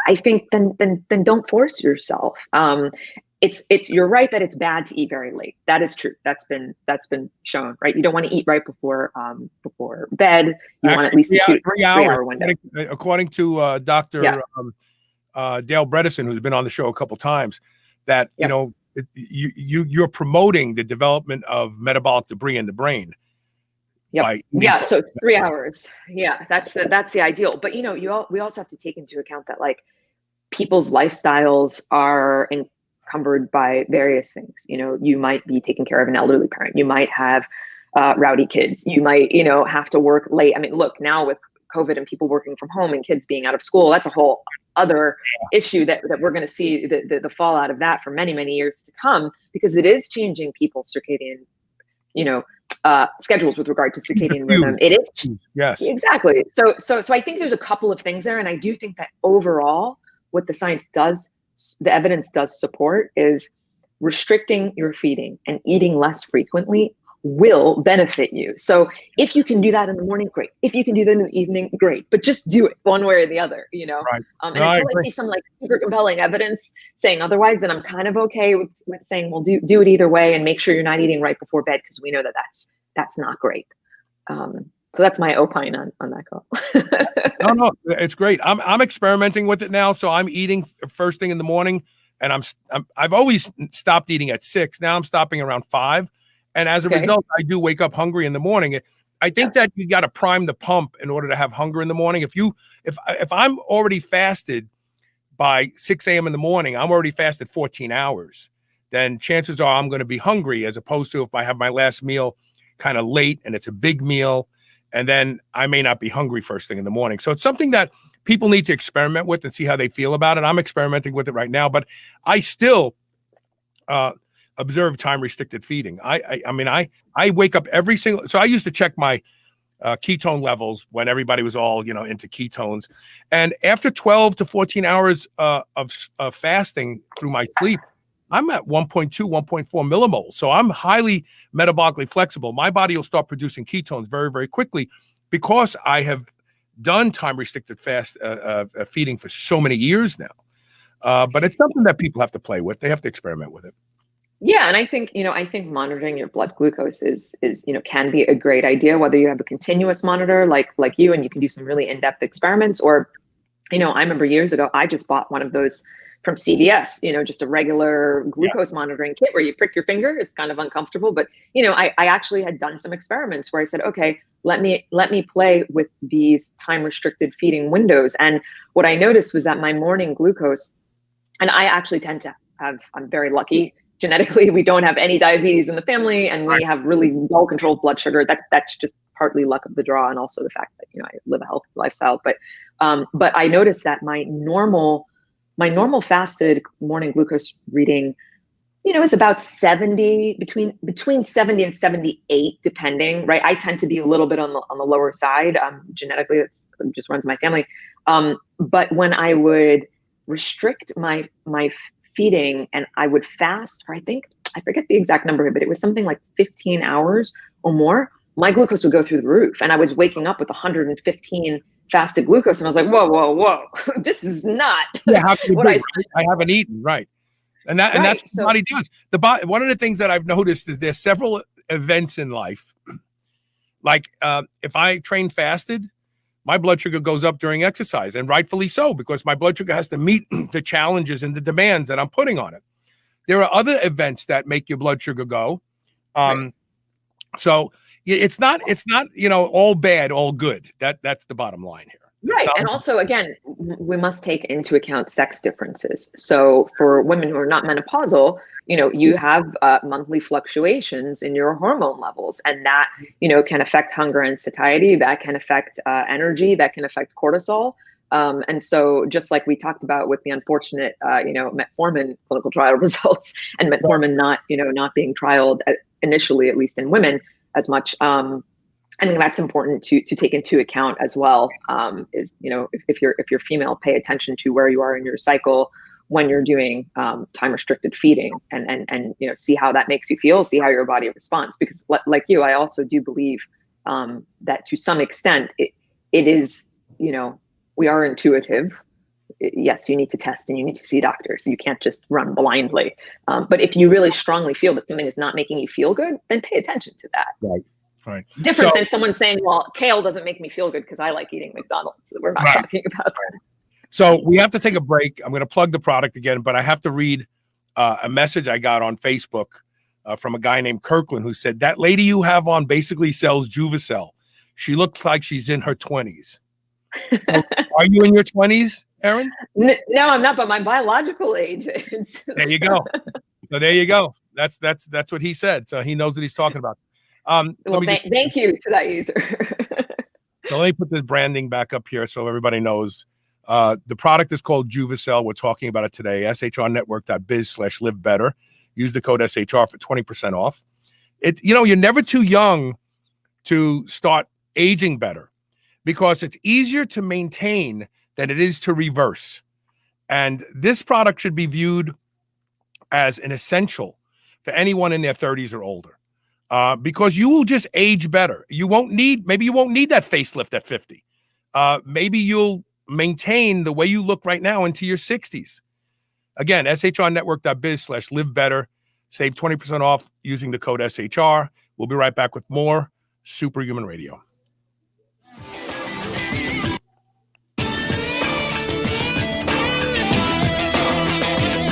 I think then don't force yourself. You're right that it's bad to eat very late. That is true. That's been shown, right? You don't want to eat right before bed. You want at least a 3 hour window. According to Dr. Dale Bredesen, who's been on the show a couple times, that you're promoting the development of metabolic debris in the brain. Yeah. So it's 3 hours. Yeah, that's the ideal. But we also have to take into account that people's lifestyles are encumbered by various things. You might be taking care of an elderly parent. You might have rowdy kids. You might have to work late. I mean, look, now with COVID and people working from home and kids being out of school, that's a whole other issue that we're going to see the fallout of that for many, many years to come, because it is changing people's circadian schedules with regard to circadian rhythm. It is. Yes, exactly. So I think there's a couple of things there. And I do think that overall, what the science does, the evidence does support, is restricting your feeding and eating less frequently will benefit you. So if you can do that in the morning, great. If you can do that in the evening, great. But just do it one way or the other, Right. And until I see some super compelling evidence saying otherwise, then I'm kind of okay with saying, well, do it either way and make sure you're not eating right before bed, because we know that's not great. So that's my opine on that call. No, it's great. I'm experimenting with it now. So I'm eating first thing in the morning, and I've always stopped eating at 6. Now I'm stopping around 5. And as a result, I do wake up hungry in the morning. I think that you got to prime the pump in order to have hunger in the morning. If I'm already fasted by 6 a.m. in the morning, I'm already fasted 14 hours, then chances are I'm going to be hungry, as opposed to if I have my last meal kind of late and it's a big meal, and then I may not be hungry first thing in the morning. So it's something that people need to experiment with and see how they feel about it. I'm experimenting with it right now, but I still observe time restricted feeding. I mean, I wake up every single. So I used to check my ketone levels when everybody was all into ketones, and after 12 to 14 hours of fasting through my sleep, I'm at 1.2, 1.4 millimoles. So I'm highly metabolically flexible. My body will start producing ketones very, very quickly because I have done time restricted fast feeding for so many years now. But it's something that people have to play with. They have to experiment with it. Yeah, and I think monitoring your blood glucose is can be a great idea, whether you have a continuous monitor like you, and you can do some really in-depth experiments, or I remember years ago I just bought one of those from CVS, just a regular glucose monitoring kit where you prick your finger. It's kind of uncomfortable, but I actually had done some experiments where I said, okay, let me play with these time restricted feeding windows. And what I noticed was that my morning glucose, and I actually tend to have, I'm very lucky. Genetically, we don't have any diabetes in the family, and we have really well-controlled blood sugar. That's just partly luck of the draw, and also the fact that I live a healthy lifestyle. But I noticed that my normal fasted morning glucose reading, is about 70, between 70 and 78, depending. Right, I tend to be a little bit on the lower side. Genetically, it just runs in my family. But when I would restrict my feeding and I would fast for, I forget the exact number, but it was something like 15 hours or more, my glucose would go through the roof. And I was waking up with 115 fasted glucose. And I was like, whoa, this is not what I haven't eaten. Right. And that's what the body does. One of the things that I've noticed is there's several events in life. Like if I train fasted, my blood sugar goes up during exercise, and rightfully so, because my blood sugar has to meet the challenges and the demands that I'm putting on it. There are other events that make your blood sugar go. So it's not, all bad, all good. That's the bottom line here. Right. And also, again, we must take into account sex differences. So for women who are not menopausal, you have monthly fluctuations in your hormone levels, and that, can affect hunger and satiety. That can affect energy. That can affect cortisol. And so just like we talked about with the unfortunate, metformin clinical trial results, and metformin not being trialed initially, at least in women as much. I think that's important to take into account as well. Is if you're female, pay attention to where you are in your cycle when you're doing time restricted feeding, and see how that makes you feel, see how your body responds. Because like you, I also do believe that to some extent it is, we are intuitive. Yes, you need to test and you need to see doctors. You can't just run blindly. But if you really strongly feel that something is not making you feel good, then pay attention to that. Right. Different than someone saying, well, kale doesn't make me feel good because I like eating McDonald's. We're not talking about that. So we have to take a break. I'm going to plug the product again, but I have to read a message I got on Facebook from a guy named Kirkland, who said, that lady you have on basically sells Juvicel. She looks like she's in her 20s. Are you in your 20s, Erin? No, I'm not, but my biological age is. There you go. So there you go. That's what he said. So he knows what he's talking about. Well, thank you to that user. So let me put the branding back up here so everybody knows. The product is called Juvicel. We're talking about it today. shrnetwork.biz/live better. Use the code SHR for 20% off. You're never too young to start aging better, because it's easier to maintain than it is to reverse. And this product should be viewed as an essential for anyone in their 30s or older. Because you will just age better. Maybe you won't need that facelift at 50. Maybe you'll maintain the way you look right now into your 60s. Again, shrnetwork.biz/live better. Save 20% off using the code SHR. We'll be right back with more Superhuman Radio.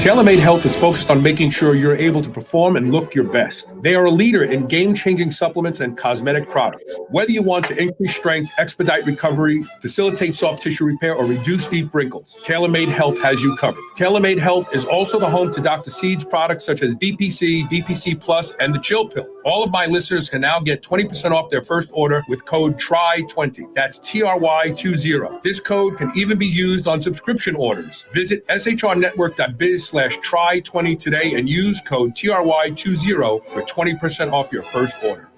TaylorMade Health is focused on making sure you're able to perform and look your best. They are a leader in game-changing supplements and cosmetic products. Whether you want to increase strength, expedite recovery, facilitate soft tissue repair, or reduce deep wrinkles, TaylorMade Health has you covered. TaylorMade Health is also the home to Dr. Seed's products such as BPC, BPC Plus, and the Chill Pill. All of my listeners can now get 20% off their first order with code TRY20. That's TRY20. This code can even be used on subscription orders. Visit shrnetwork.biz/try20 today and use code TRY20 for 20% off your first order.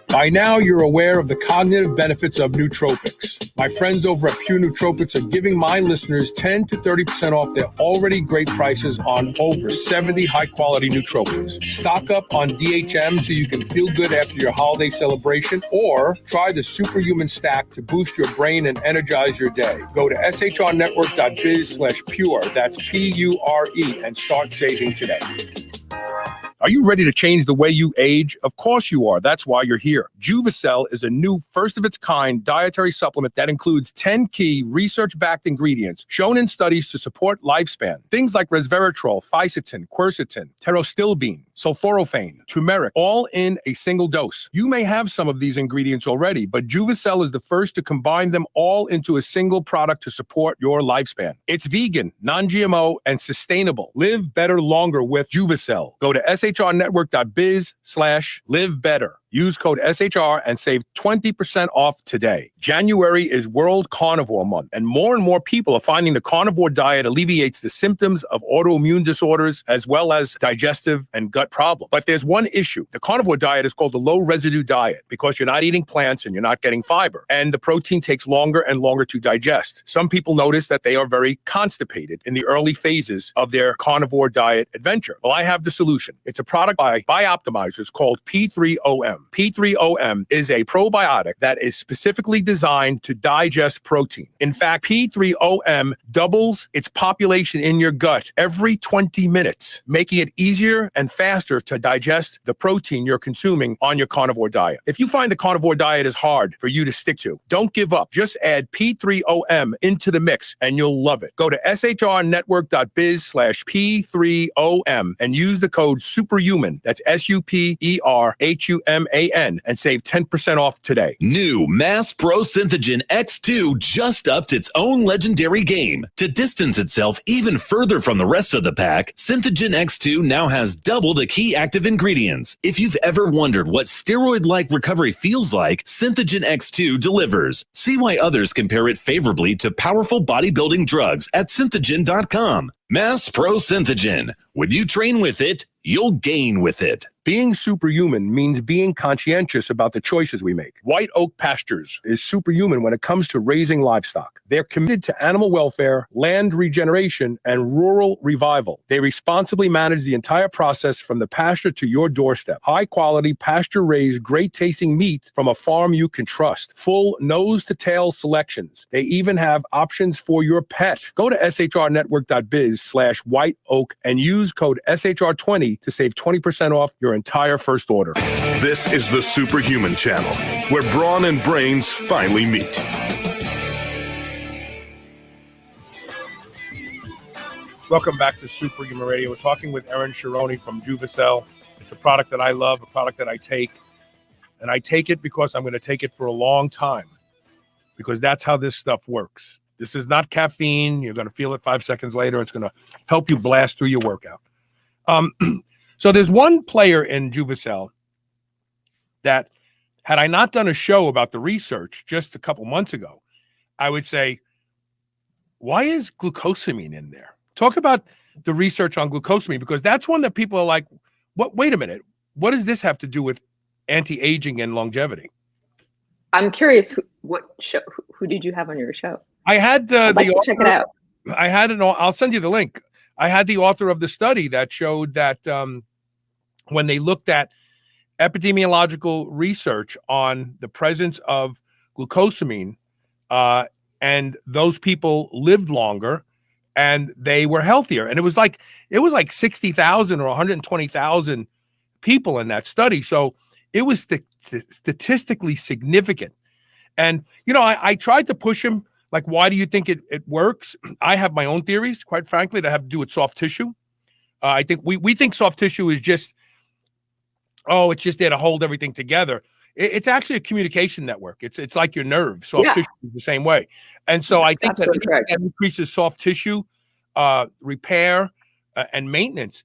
By now, you're aware of the cognitive benefits of nootropics. My friends over at Pure Nootropics are giving my listeners 10 to 30% off their already great prices on over 70 high-quality nootropics. Stock up on DHM so you can feel good after your holiday celebration, or try the Superhuman Stack to boost your brain and energize your day. Go to shrnetwork.biz/pure, that's PURE, and start saving today. Are you ready to change the way you age? Of course you are. That's why you're here. Juvicel is a new first-of-its-kind dietary supplement that includes 10 key research-backed ingredients shown in studies to support lifespan. Things like resveratrol, fisetin, quercetin, pterostilbene, sulforaphane, turmeric, all in a single dose. You may have some of these ingredients already, but Juvicel is the first to combine them all into a single product to support your lifespan. It's vegan, non-GMO, and sustainable. Live better longer with Juvicel. Go to shrnetwork.biz/live better. Use code SHR and save 20% off today. January is World Carnivore Month, and more people are finding the carnivore diet alleviates the symptoms of autoimmune disorders as well as digestive and gut problems. But there's one issue. The carnivore diet is called the low residue diet because you're not eating plants and you're not getting fiber, and the protein takes longer and longer to digest. Some people notice that they are very constipated in the early phases of their carnivore diet adventure. Well, I have the solution. It's a product by Bioptimizers called P3OM. P3OM is a probiotic that is specifically designed to digest protein. In fact, P3OM doubles its population in your gut every 20 minutes, making it easier and faster to digest the protein you're consuming on your carnivore diet. If you find the carnivore diet is hard for you to stick to, don't give up. Just add P3OM into the mix and you'll love it. Go to shrnetwork.biz/P3OM and use the code SUPERHUMAN. That's SUPERHUMAN and save 10% off today. New Mass Pro Synthogen X2 just upped its own legendary game. To distance itself even further from the rest of the pack, Synthogen X2 now has double the key active ingredients. If you've ever wondered what steroid-like recovery feels like, Synthogen X2 delivers. See why others compare it favorably to powerful bodybuilding drugs at synthogen.com. Mass Pro Synthogen. When you train with it, you'll gain with it. Being superhuman means being conscientious about the choices we make. White Oak Pastures is superhuman when it comes to raising livestock. They're committed to animal welfare, land regeneration, and rural revival. They responsibly manage the entire process from the pasture to your doorstep. High-quality, pasture-raised, great-tasting meat from a farm you can trust. Full nose-to-tail selections. They even have options for your pet. Go to shrnetwork.biz/whiteoak and use code SHR20 to save 20% off your entire first order. This is the Superhuman Channel, where brawn and brains finally meet. Welcome back to Superhuman Radio. We're talking with Erin Sharoni from Juvicel. It's a product that I love, a product that I take. And I take it because I'm going to take it for a long time, because that's how this stuff works. This is not caffeine. You're going to feel it 5 seconds later. It's going to help you blast through your workout. So there's one player in Juvicel that, had I not done a show about the research just a couple months ago, I would say, why is glucosamine in there? Talk about the research on glucosamine, because that's one that people are like, "What? Wait a minute. What does this have to do with anti-aging and longevity?" I'm curious, who did you have on your show? I had I'd like to check it out. I had an. I'll send you the link. I had the author of the study that showed that when they looked at epidemiological research on the presence of glucosamine, and those people lived longer and they were healthier. And it was like 60,000 or 120,000 people in that study. So it was statistically significant. And, you know, I tried to push him Like, why do you think it works? I have my own theories, quite frankly, that have to do with soft tissue. I think we think soft tissue is just, it's just there to hold everything together. It's actually a communication network. It's like your nerves. Soft tissue is the same way. And so I think that increases soft tissue repair and maintenance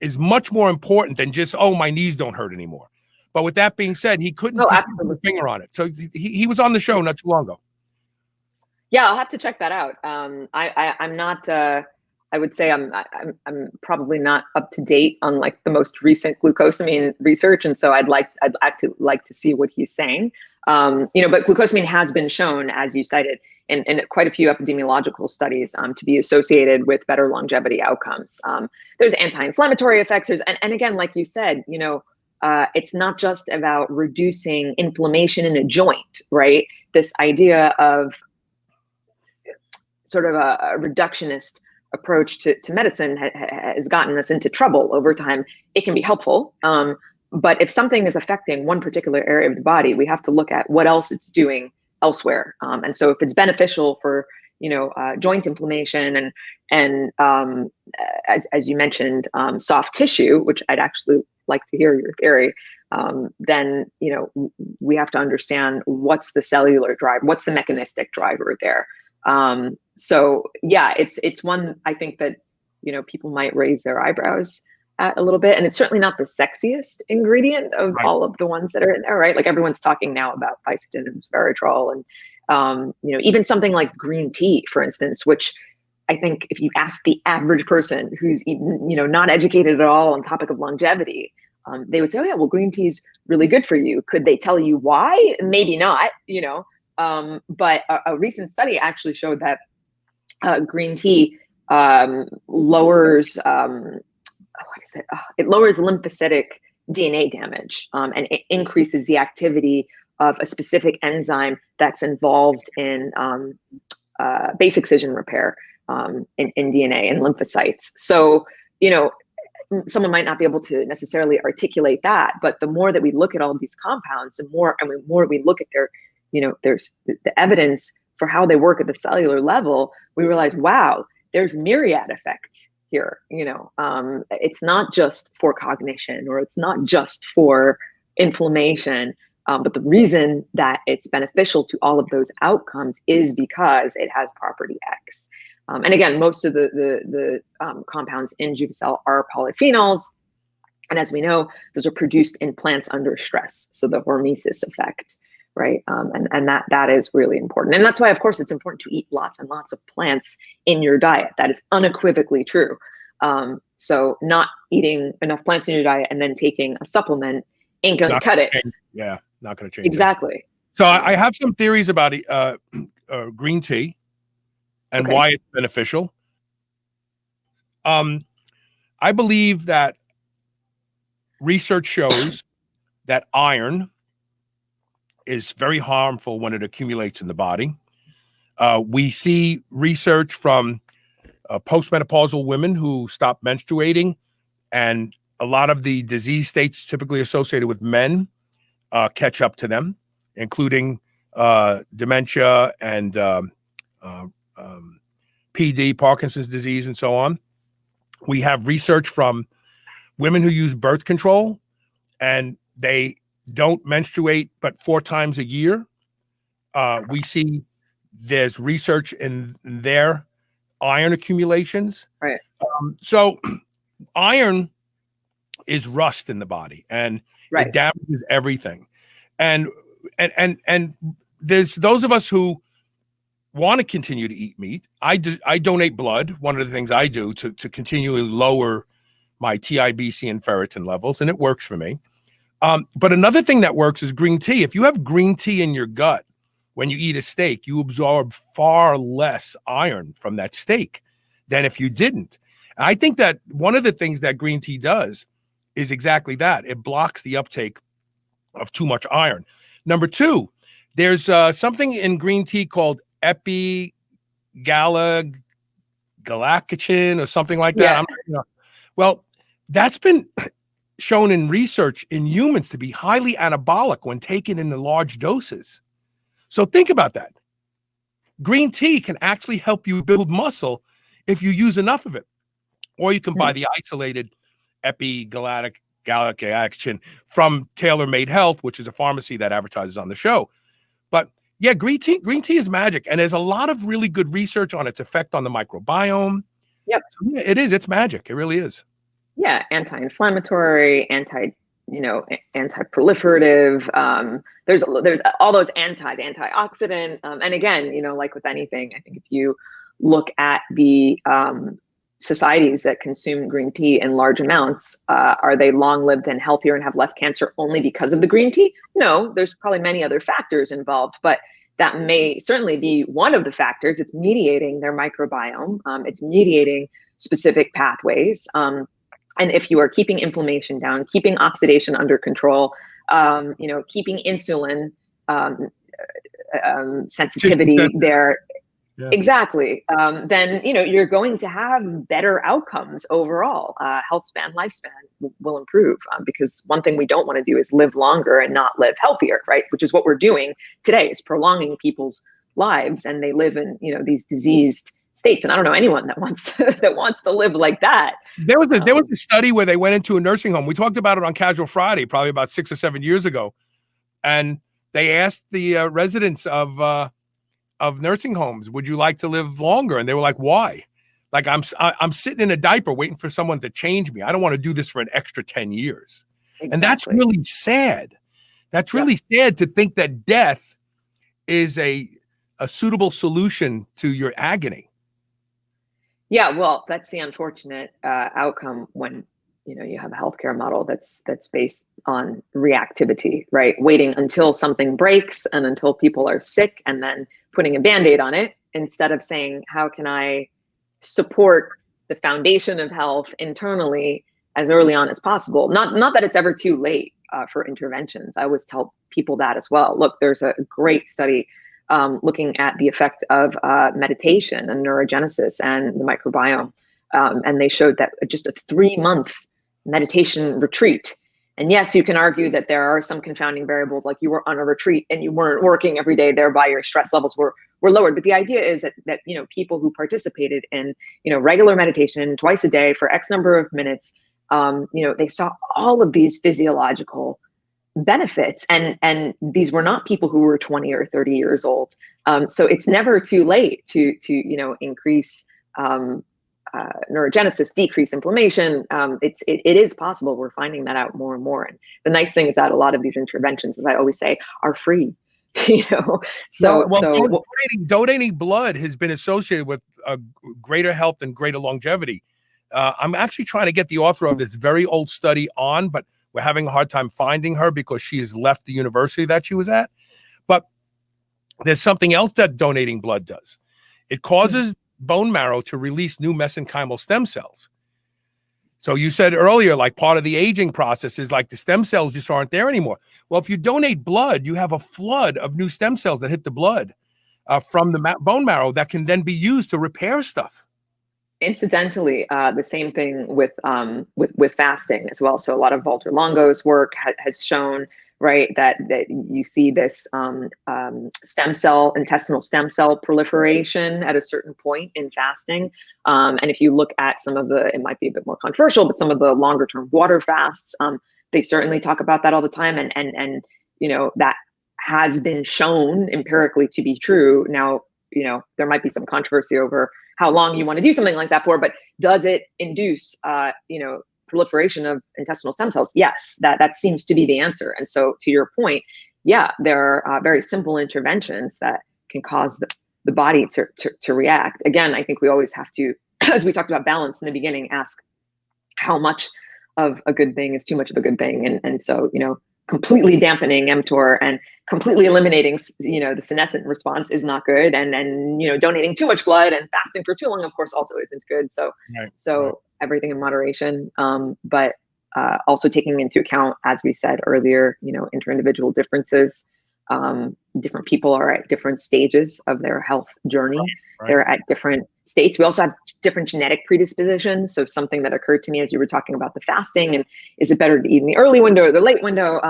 is much more important than just, my knees don't hurt anymore. But with that being said, he couldn't put a finger on it. So he was on the show not too long ago. Yeah, I'll have to check that out. I'm not. I would say I'm probably not up to date on like the most recent glucosamine research, and so I'd actually like to see what he's saying. But glucosamine has been shown, as you cited, in quite a few epidemiological studies to be associated with better longevity outcomes. There's anti-inflammatory effects. And again, like you said, it's not just about reducing inflammation in a joint, right? This idea of sort of a reductionist approach to medicine has gotten us into trouble over time. It can be helpful, but if something is affecting one particular area of the body, we have to look at what else it's doing elsewhere. And so if it's beneficial for joint inflammation and as you mentioned, soft tissue, which I'd actually like to hear your theory, then we have to understand what's the cellular drive, what's the mechanistic driver there. So yeah, it's one I think that people might raise their eyebrows at a little bit, and it's certainly not the sexiest ingredient of all of the ones that are in there, right? Like everyone's talking now about Vicodin and resveratrol, and even something like green tea, for instance, which I think if you ask the average person who's not educated at all on the topic of longevity, they would say, oh yeah, well, green tea is really good for you. Could they tell you why? Maybe not, but a recent study actually showed that green tea lowers it lowers lymphocytic DNA damage, and it increases the activity of a specific enzyme that's involved in base excision repair in DNA and lymphocytes. So someone might not be able to necessarily articulate that, but the more that we look at all of these compounds, the more we look at their there's the evidence for how they work at the cellular level, we realize, wow, there's myriad effects here. It's not just for cognition, or it's not just for inflammation, but the reason that it's beneficial to all of those outcomes is because it has property X. And again, most of the compounds in Juvicel are polyphenols. And as we know, those are produced in plants under stress. So the hormesis effect. Right. And that is really important. And that's why, of course, it's important to eat lots and lots of plants in your diet. That is unequivocally true. So not eating enough plants in your diet and then taking a supplement ain't going to cut it. Yeah, not going to change. Exactly. It. So I have some theories about green tea and why it's beneficial. I believe that research shows that iron is very harmful when it accumulates in the body. We see research from postmenopausal women who stop menstruating, and a lot of the disease states typically associated with men catch up to them, including dementia and PD, Parkinson's disease, and so on. We have research from women who use birth control, and they don't menstruate but 4 times a year. We see there's research in their iron accumulations. Right. So iron is rust in the body, and it damages everything. And there's those of us who want to continue to eat meat. I donate blood. One of the things I do to continually lower my TIBC and ferritin levels, and it works for me. But another thing that works is green tea. If you have green tea in your gut when you eat a steak, you absorb far less iron from that steak than if you didn't. And I think that one of the things that green tea does is exactly that. It blocks the uptake of too much iron. Number 2, there's something in green tea called epigallocin or something like that. Yeah. Well, that's been shown in research in humans to be highly anabolic when taken in the large doses. So think about that. Green tea can actually help you build muscle if you use enough of it. Or you can buy the isolated epigalactic action from Tailor Made Health, which is a pharmacy that advertises on the show. But yeah, green tea is magic. And there's a lot of really good research on its effect on the microbiome. Yep. So yeah, it is. It's magic. It really is. Yeah. Anti-inflammatory, anti-proliferative. There's all those antioxidant. And again, like with anything, I think if you look at the societies that consume green tea in large amounts, are they long-lived and healthier and have less cancer only because of the green tea? No, there's probably many other factors involved, but that may certainly be one of the factors. It's mediating their microbiome. It's mediating specific pathways. And if you are keeping inflammation down, keeping oxidation under control, keeping insulin sensitivity there, yeah. Exactly. Then, you're going to have better outcomes overall. Health span, lifespan will improve because one thing we don't want to do is live longer and not live healthier, right? Which is what we're doing today, is prolonging people's lives, and they live in, these diseased states. And I don't know anyone that wants to live like that. There was a study where they went into a nursing home. We talked about it on Casual Friday, probably about 6 or 7 years ago. And they asked the residents of nursing homes, would you like to live longer? And they were like, why? Like, I'm sitting in a diaper waiting for someone to change me. I don't want to do this for an extra 10 years. Exactly. And that's really sad. That's really sad to think that death is a suitable solution to your agony. Yeah, well, that's the unfortunate outcome when you have a healthcare model that's based on reactivity, right? Waiting until something breaks and until people are sick, and then putting a Band-Aid on it, instead of saying, how can I support the foundation of health internally as early on as possible? Not that it's ever too late for interventions. I always tell people that as well. Look, there's a great study looking at the effect of meditation and neurogenesis and the microbiome. And they showed that just a 3-month meditation retreat. And yes, you can argue that there are some confounding variables, like you were on a retreat and you weren't working every day, thereby your stress levels were lowered. But the idea is that people who participated in regular meditation twice a day for X number of minutes, they saw all of these physiological benefits, and these were not people who were 20 or 30 years old. So it's never too late to increase neurogenesis, decrease inflammation. It is possible. We're finding that out more and more. And the nice thing is that a lot of these interventions, as I always say, are free. Donating blood has been associated with greater health and greater longevity. I'm actually trying to get the author of this very old study on, but we're having a hard time finding her because she has left the university that she was at. But there's something else that donating blood does. It causes bone marrow to release new mesenchymal stem cells. So you said earlier, like, part of the aging process is like the stem cells just aren't there anymore. Well, if you donate blood, you have a flood of new stem cells that hit the blood from the bone marrow that can then be used to repair stuff. Incidentally, the same thing with fasting as well. So a lot of Walter Longo's work has shown, right, that you see this intestinal stem cell proliferation at a certain point in fasting. And if you look at some of it might be a bit more controversial, but some of the longer term water fasts, they certainly talk about that all the time. And that has been shown empirically to be true. Now, there might be some controversy over how long you want to do something like that for, but does it induce, proliferation of intestinal stem cells? Yes, that seems to be the answer. And so, to your point, yeah, there are very simple interventions that can cause the body to react. Again, I think we always have to, as we talked about balance in the beginning, ask how much of a good thing is too much of a good thing. And so, completely dampening mTOR and completely eliminating, the senescent response is not good. And donating too much blood and fasting for too long, of course, also isn't good. So, right. Everything in moderation, but also taking into account, as we said earlier, inter-individual differences. Different people are at different stages of their health journey. Right. They're at different states. We also have different genetic predispositions. So something that occurred to me as you were talking about the fasting, and is it better to eat in the early window or the late window?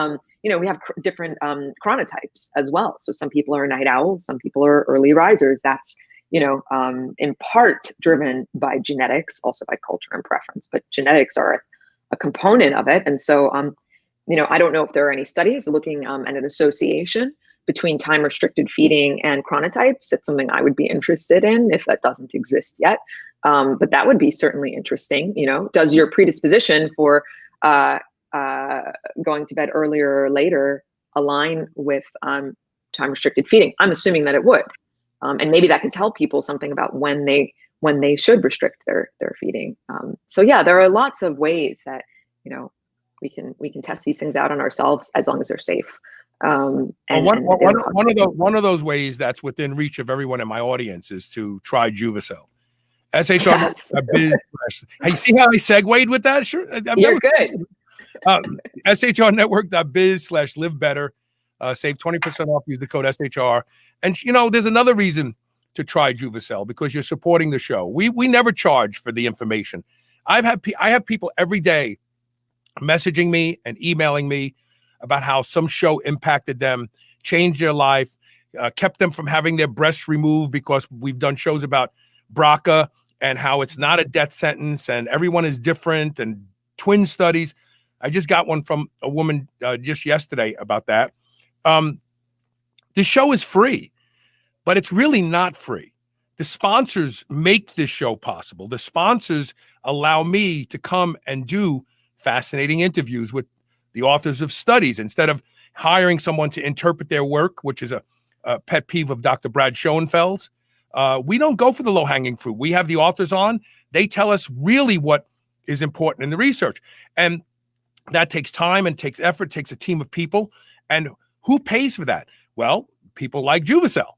We have different chronotypes as well. So some people are night owls, some people are early risers. That's, in part driven by genetics, also by culture and preference, but genetics are a component of it. And so, I don't know if there are any studies looking at an association between time restricted feeding and chronotypes. It's something I would be interested in if that doesn't exist yet. But that would be certainly interesting. Does your predisposition for going to bed earlier or later align with time restricted feeding? I'm assuming that it would. And maybe that could tell people something about when they should restrict their feeding. So yeah, there are lots of ways that, we can test these things out on ourselves as long as they're safe. One of those ways that's within reach of everyone in my audience is to try Juvicel. SHR. Yes. Hey, see how I segued with that? Sure. You're good. shrnetwork.biz/live better. Save 20% off. Use the code SHR. And there's another reason to try Juvicel, because you're supporting the show. We never charge for the information. I have people every day messaging me and emailing me about how some show impacted them, changed their life, kept them from having their breasts removed, because we've done shows about BRCA and how it's not a death sentence and everyone is different, and twin studies. I just got one from a woman just yesterday about that. The show is free, but it's really not free. The sponsors make this show possible. The sponsors allow me to come and do fascinating interviews with the authors of studies instead of hiring someone to interpret their work, which is a pet peeve of Dr. Brad Schoenfeld's. We don't go for the low-hanging fruit. We have the authors on. They tell us really what is important in the research. And that takes time and takes effort, takes a team of people. And who pays for that? Well, people like Juvicel.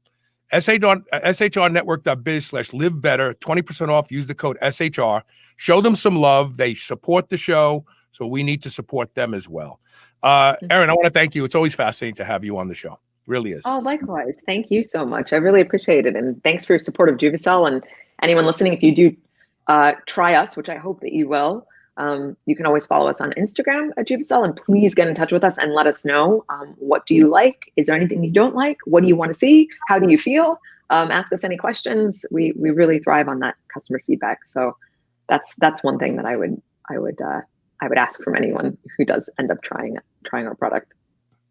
shrnetwork.biz/live better, 20% off. Use the code SHR. Show them some love. They support the show, so we need to support them as well. Erin, I want to thank you. It's always fascinating to have you on the show. Really is. Oh, likewise. Thank you so much. I really appreciate it. And thanks for your support of Juvicel. And anyone listening, if you do try us, which I hope that you will, you can always follow us on Instagram at Juvicel, and please get in touch with us and let us know, what do you like? Is there anything you don't like? What do you want to see? How do you feel? Ask us any questions. We really thrive on that customer feedback. So that's one thing that I would ask from anyone who does end up trying our product.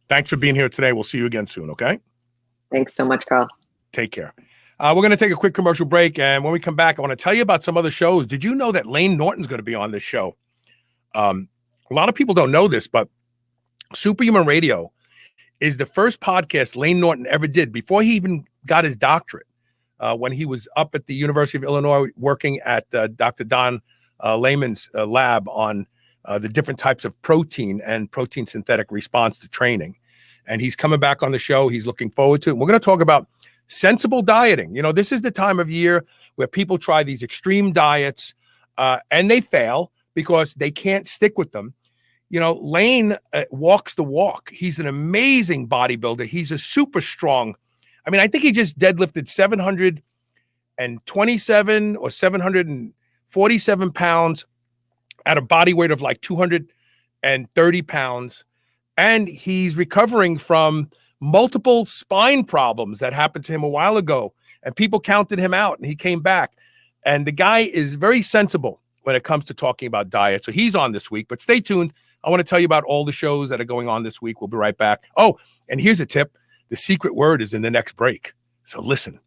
Thanks for being here today. We'll see you again soon, okay? Thanks so much, Carl. Take care. We're going to take a quick commercial break, and when we come back, I want to tell you about some other shows. Did you know that Lane Norton's going to be on this show? A lot of people don't know this, but Superhuman Radio is the first podcast Lane Norton ever did before he even got his doctorate, when he was up at the University of Illinois working at Dr. Don Lehman's lab on the different types of protein and protein synthetic response to training. And he's coming back on the show. He's looking forward to it. And we're going to talk about sensible dieting. This is the time of year where people try these extreme diets and they fail because they can't stick with them. Lane walks the walk. He's an amazing bodybuilder. He's a super strong. I think he just deadlifted 727 or 747 pounds at a body weight of like 230 pounds. And he's recovering from multiple spine problems that happened to him a while ago. And people counted him out and he came back. And the guy is very sensible when it comes to talking about diet. So he's on this week, but stay tuned. I want to tell you about all the shows that are going on this week. We'll be right back. Oh, and here's a tip. The secret word is in the next break. So listen.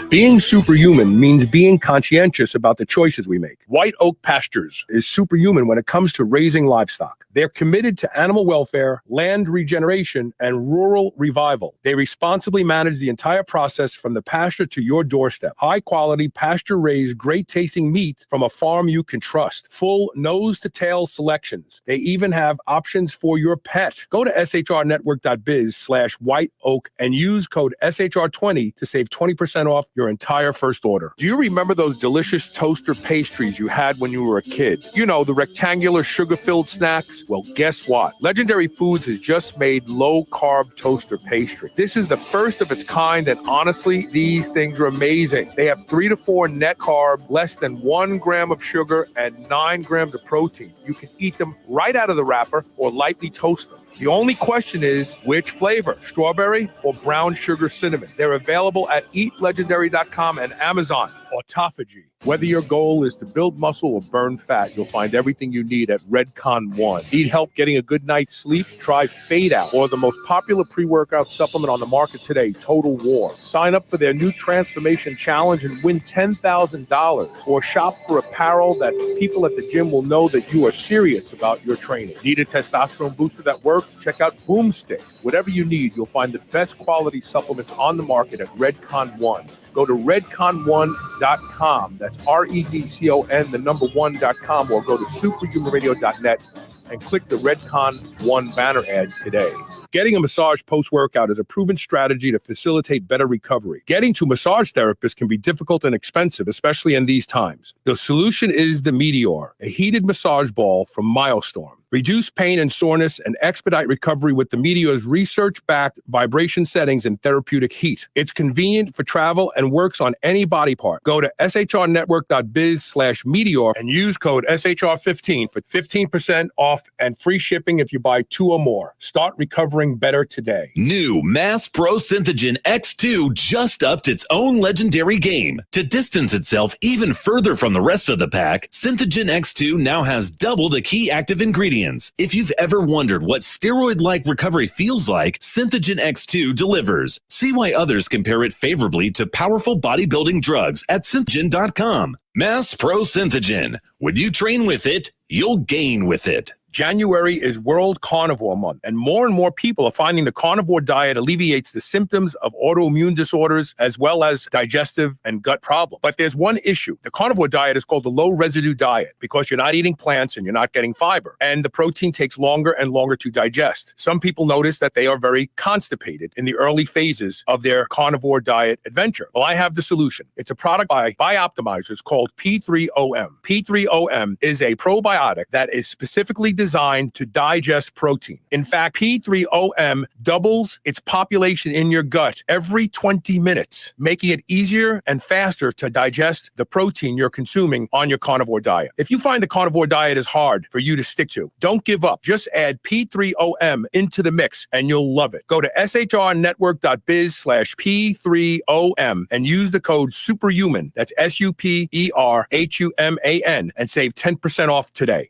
Being superhuman means being conscientious about the choices we make. White Oak Pastures is superhuman when it comes to raising livestock. They're committed to animal welfare, land regeneration, and rural revival. They responsibly manage the entire process from the pasture to your doorstep. High-quality, pasture-raised, great-tasting meat from a farm you can trust. Full nose-to-tail selections. They even have options for your pet. Go to shrnetwork.biz/whiteoak and use code SHR20 to save 20% off your entire first order. Do you remember those delicious toaster pastries you had when you were a kid? You know, the rectangular sugar-filled snacks? Well, guess what? Legendary Foods has just made low-carb toaster pastry. This is the first of its kind, and honestly, these things are amazing. They have 3 to 4 net carb, less than 1 gram of sugar, and 9 grams of protein. You can eat them right out of the wrapper or lightly toast them. The only question is, which flavor? Strawberry or brown sugar cinnamon? They're available at eatlegendary.com and Amazon. Autophagy. Whether your goal is to build muscle or burn fat, you'll find everything you need at Redcon One. Need help getting a good night's sleep? Try Fade Out, or the most popular pre-workout supplement on the market today, Total War. Sign up for their new Transformation Challenge and win $10,000. Or shop for apparel that people at the gym will know that you are serious about your training. Need a testosterone booster that works? Check out Boomstick. Whatever you need, you'll find the best quality supplements on the market at Redcon One. Go to redcon1.com. That's REDCON, the number 1.com, or go to superhumanradio.net and click the Redcon One banner ad today. Getting a massage post-workout is a proven strategy to facilitate better recovery. Getting to massage therapists can be difficult and expensive, especially in these times. The solution is the Meteor, a heated massage ball from Milestorm. Reduce pain and soreness and expedite recovery with the Meteor's research-backed vibration settings and therapeutic heat. It's convenient for travel and works on any body part. Go to shrnetwork.biz/Meteor and use code SHR15 for 15% off and free shipping if you buy 2 or more. Start recovering better today. New Mass Pro Synthogen X2 just upped its own legendary game. To distance itself even further from the rest of the pack, Synthogen X2 now has double the key active ingredients. If you've ever wondered what steroid-like recovery feels like, Synthogen X2 delivers. See why others compare it favorably to powerful bodybuilding drugs at synthogen.com. Mass Pro Synthogen. When you train with it, you'll gain with it. January is World Carnivore Month, and more people are finding the carnivore diet alleviates the symptoms of autoimmune disorders as well as digestive and gut problems. But there's one issue. The carnivore diet is called the low residue diet because you're not eating plants and you're not getting fiber, and the protein takes longer and longer to digest. Some people notice that they are very constipated in the early phases of their carnivore diet adventure. Well, I have the solution. It's a product by Bioptimizers called P3OM. P3OM is a probiotic that is specifically designed to digest protein. In fact, P3OM doubles its population in your gut every 20 minutes, making it easier and faster to digest the protein you're consuming on your carnivore diet. If you find the carnivore diet is hard for you to stick to, don't give up. Just add P3OM into the mix and you'll love it. Go to shrnetwork.biz/P3OM and use the code SUPERHUMAN, that's SUPERHUMAN, and save 10% off today.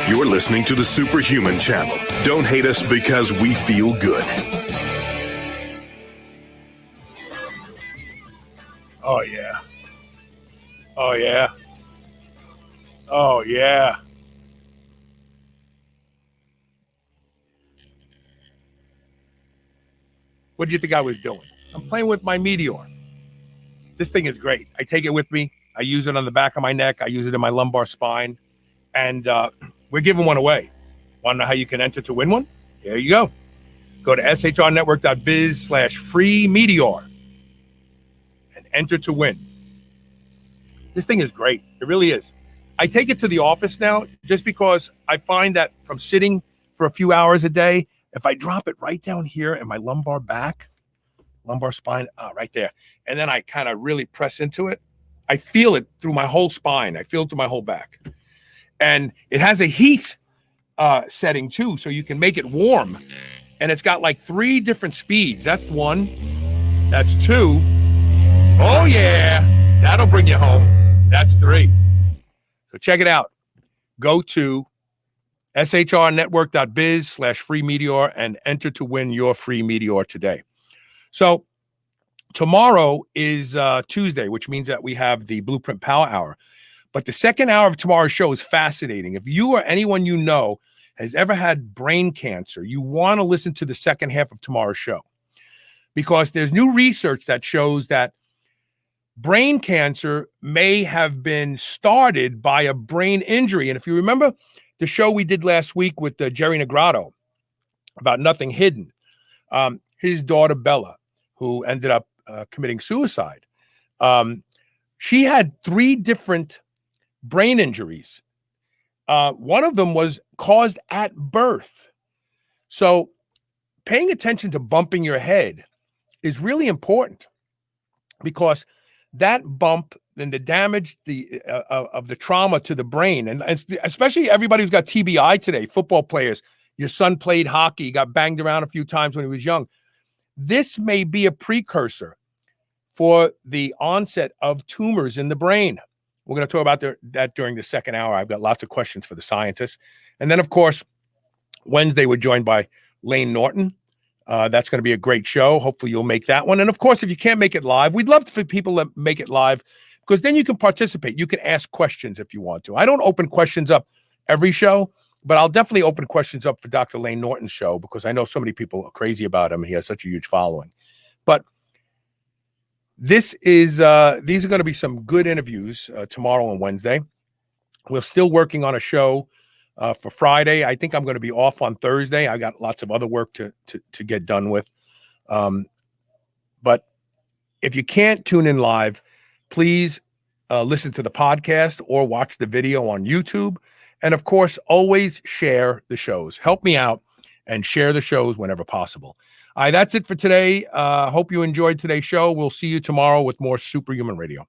You're listening to the Superhuman Channel. Don't hate us because we feel good. Oh, yeah. Oh, yeah. Oh, yeah. What do you think I was doing? I'm playing with my Meteor. This thing is great. I take it with me. I use it on the back of my neck. I use it in my lumbar spine. And we're giving one away. Want to know how you can enter to win one? There you go. Go to shrnetwork.biz/free Meteor and enter to win. This thing is great. It really is. I take it to the office now just because I find that from sitting for a few hours a day, if I drop it right down here in my lumbar spine, right there, and then I kind of really press into it, I feel it through my whole spine. I feel it through my whole back. And it has a heat setting too, so you can make it warm. And it's got like 3 different speeds. That's 1. That's 2. Oh yeah, that'll bring you home. That's 3. So check it out. Go to shrnetwork.biz/free Meteor and enter to win your free Meteor today. So tomorrow is Tuesday, which means that we have the Blueprint Power Hour. But the second hour of tomorrow's show is fascinating. If you or anyone you know has ever had brain cancer, you want to listen to the second half of tomorrow's show, because there's new research that shows that brain cancer may have been started by a brain injury. And if you remember the show we did last week with Jerry Negrato about Nothing Hidden, his daughter Bella, who ended up committing suicide, She had 3 different brain injuries. One of them was caused at birth. So paying attention to bumping your head is really important, because that bump and the damage of the trauma to the brain, and especially everybody who's got TBI today, football players, your son played hockey, got banged around a few times when he was young. This may be a precursor for the onset of tumors in the brain. We're going to talk about that during the second hour. I've got lots of questions for the scientists. And then, of course, Wednesday, we're joined by Lane Norton. That's going to be a great show. Hopefully you'll make that one. And of course, if you can't make it live, we'd love for people to make it live, because then you can participate. You can ask questions if you want to. I don't open questions up every show, but I'll definitely open questions up for Dr. Lane Norton's show, because I know so many people are crazy about him. He has such a huge following. But these are going to be some good interviews tomorrow and Wednesday. We're still working on a show for Friday. I think I'm going to be off on Thursday. I got lots of other work to get done with. But if you can't tune in live, please listen to the podcast or watch the video on YouTube. And of course, always share the shows. Help me out and share the shows whenever possible. That's it for today. Hope you enjoyed today's show. We'll see you tomorrow with more Superhuman Radio.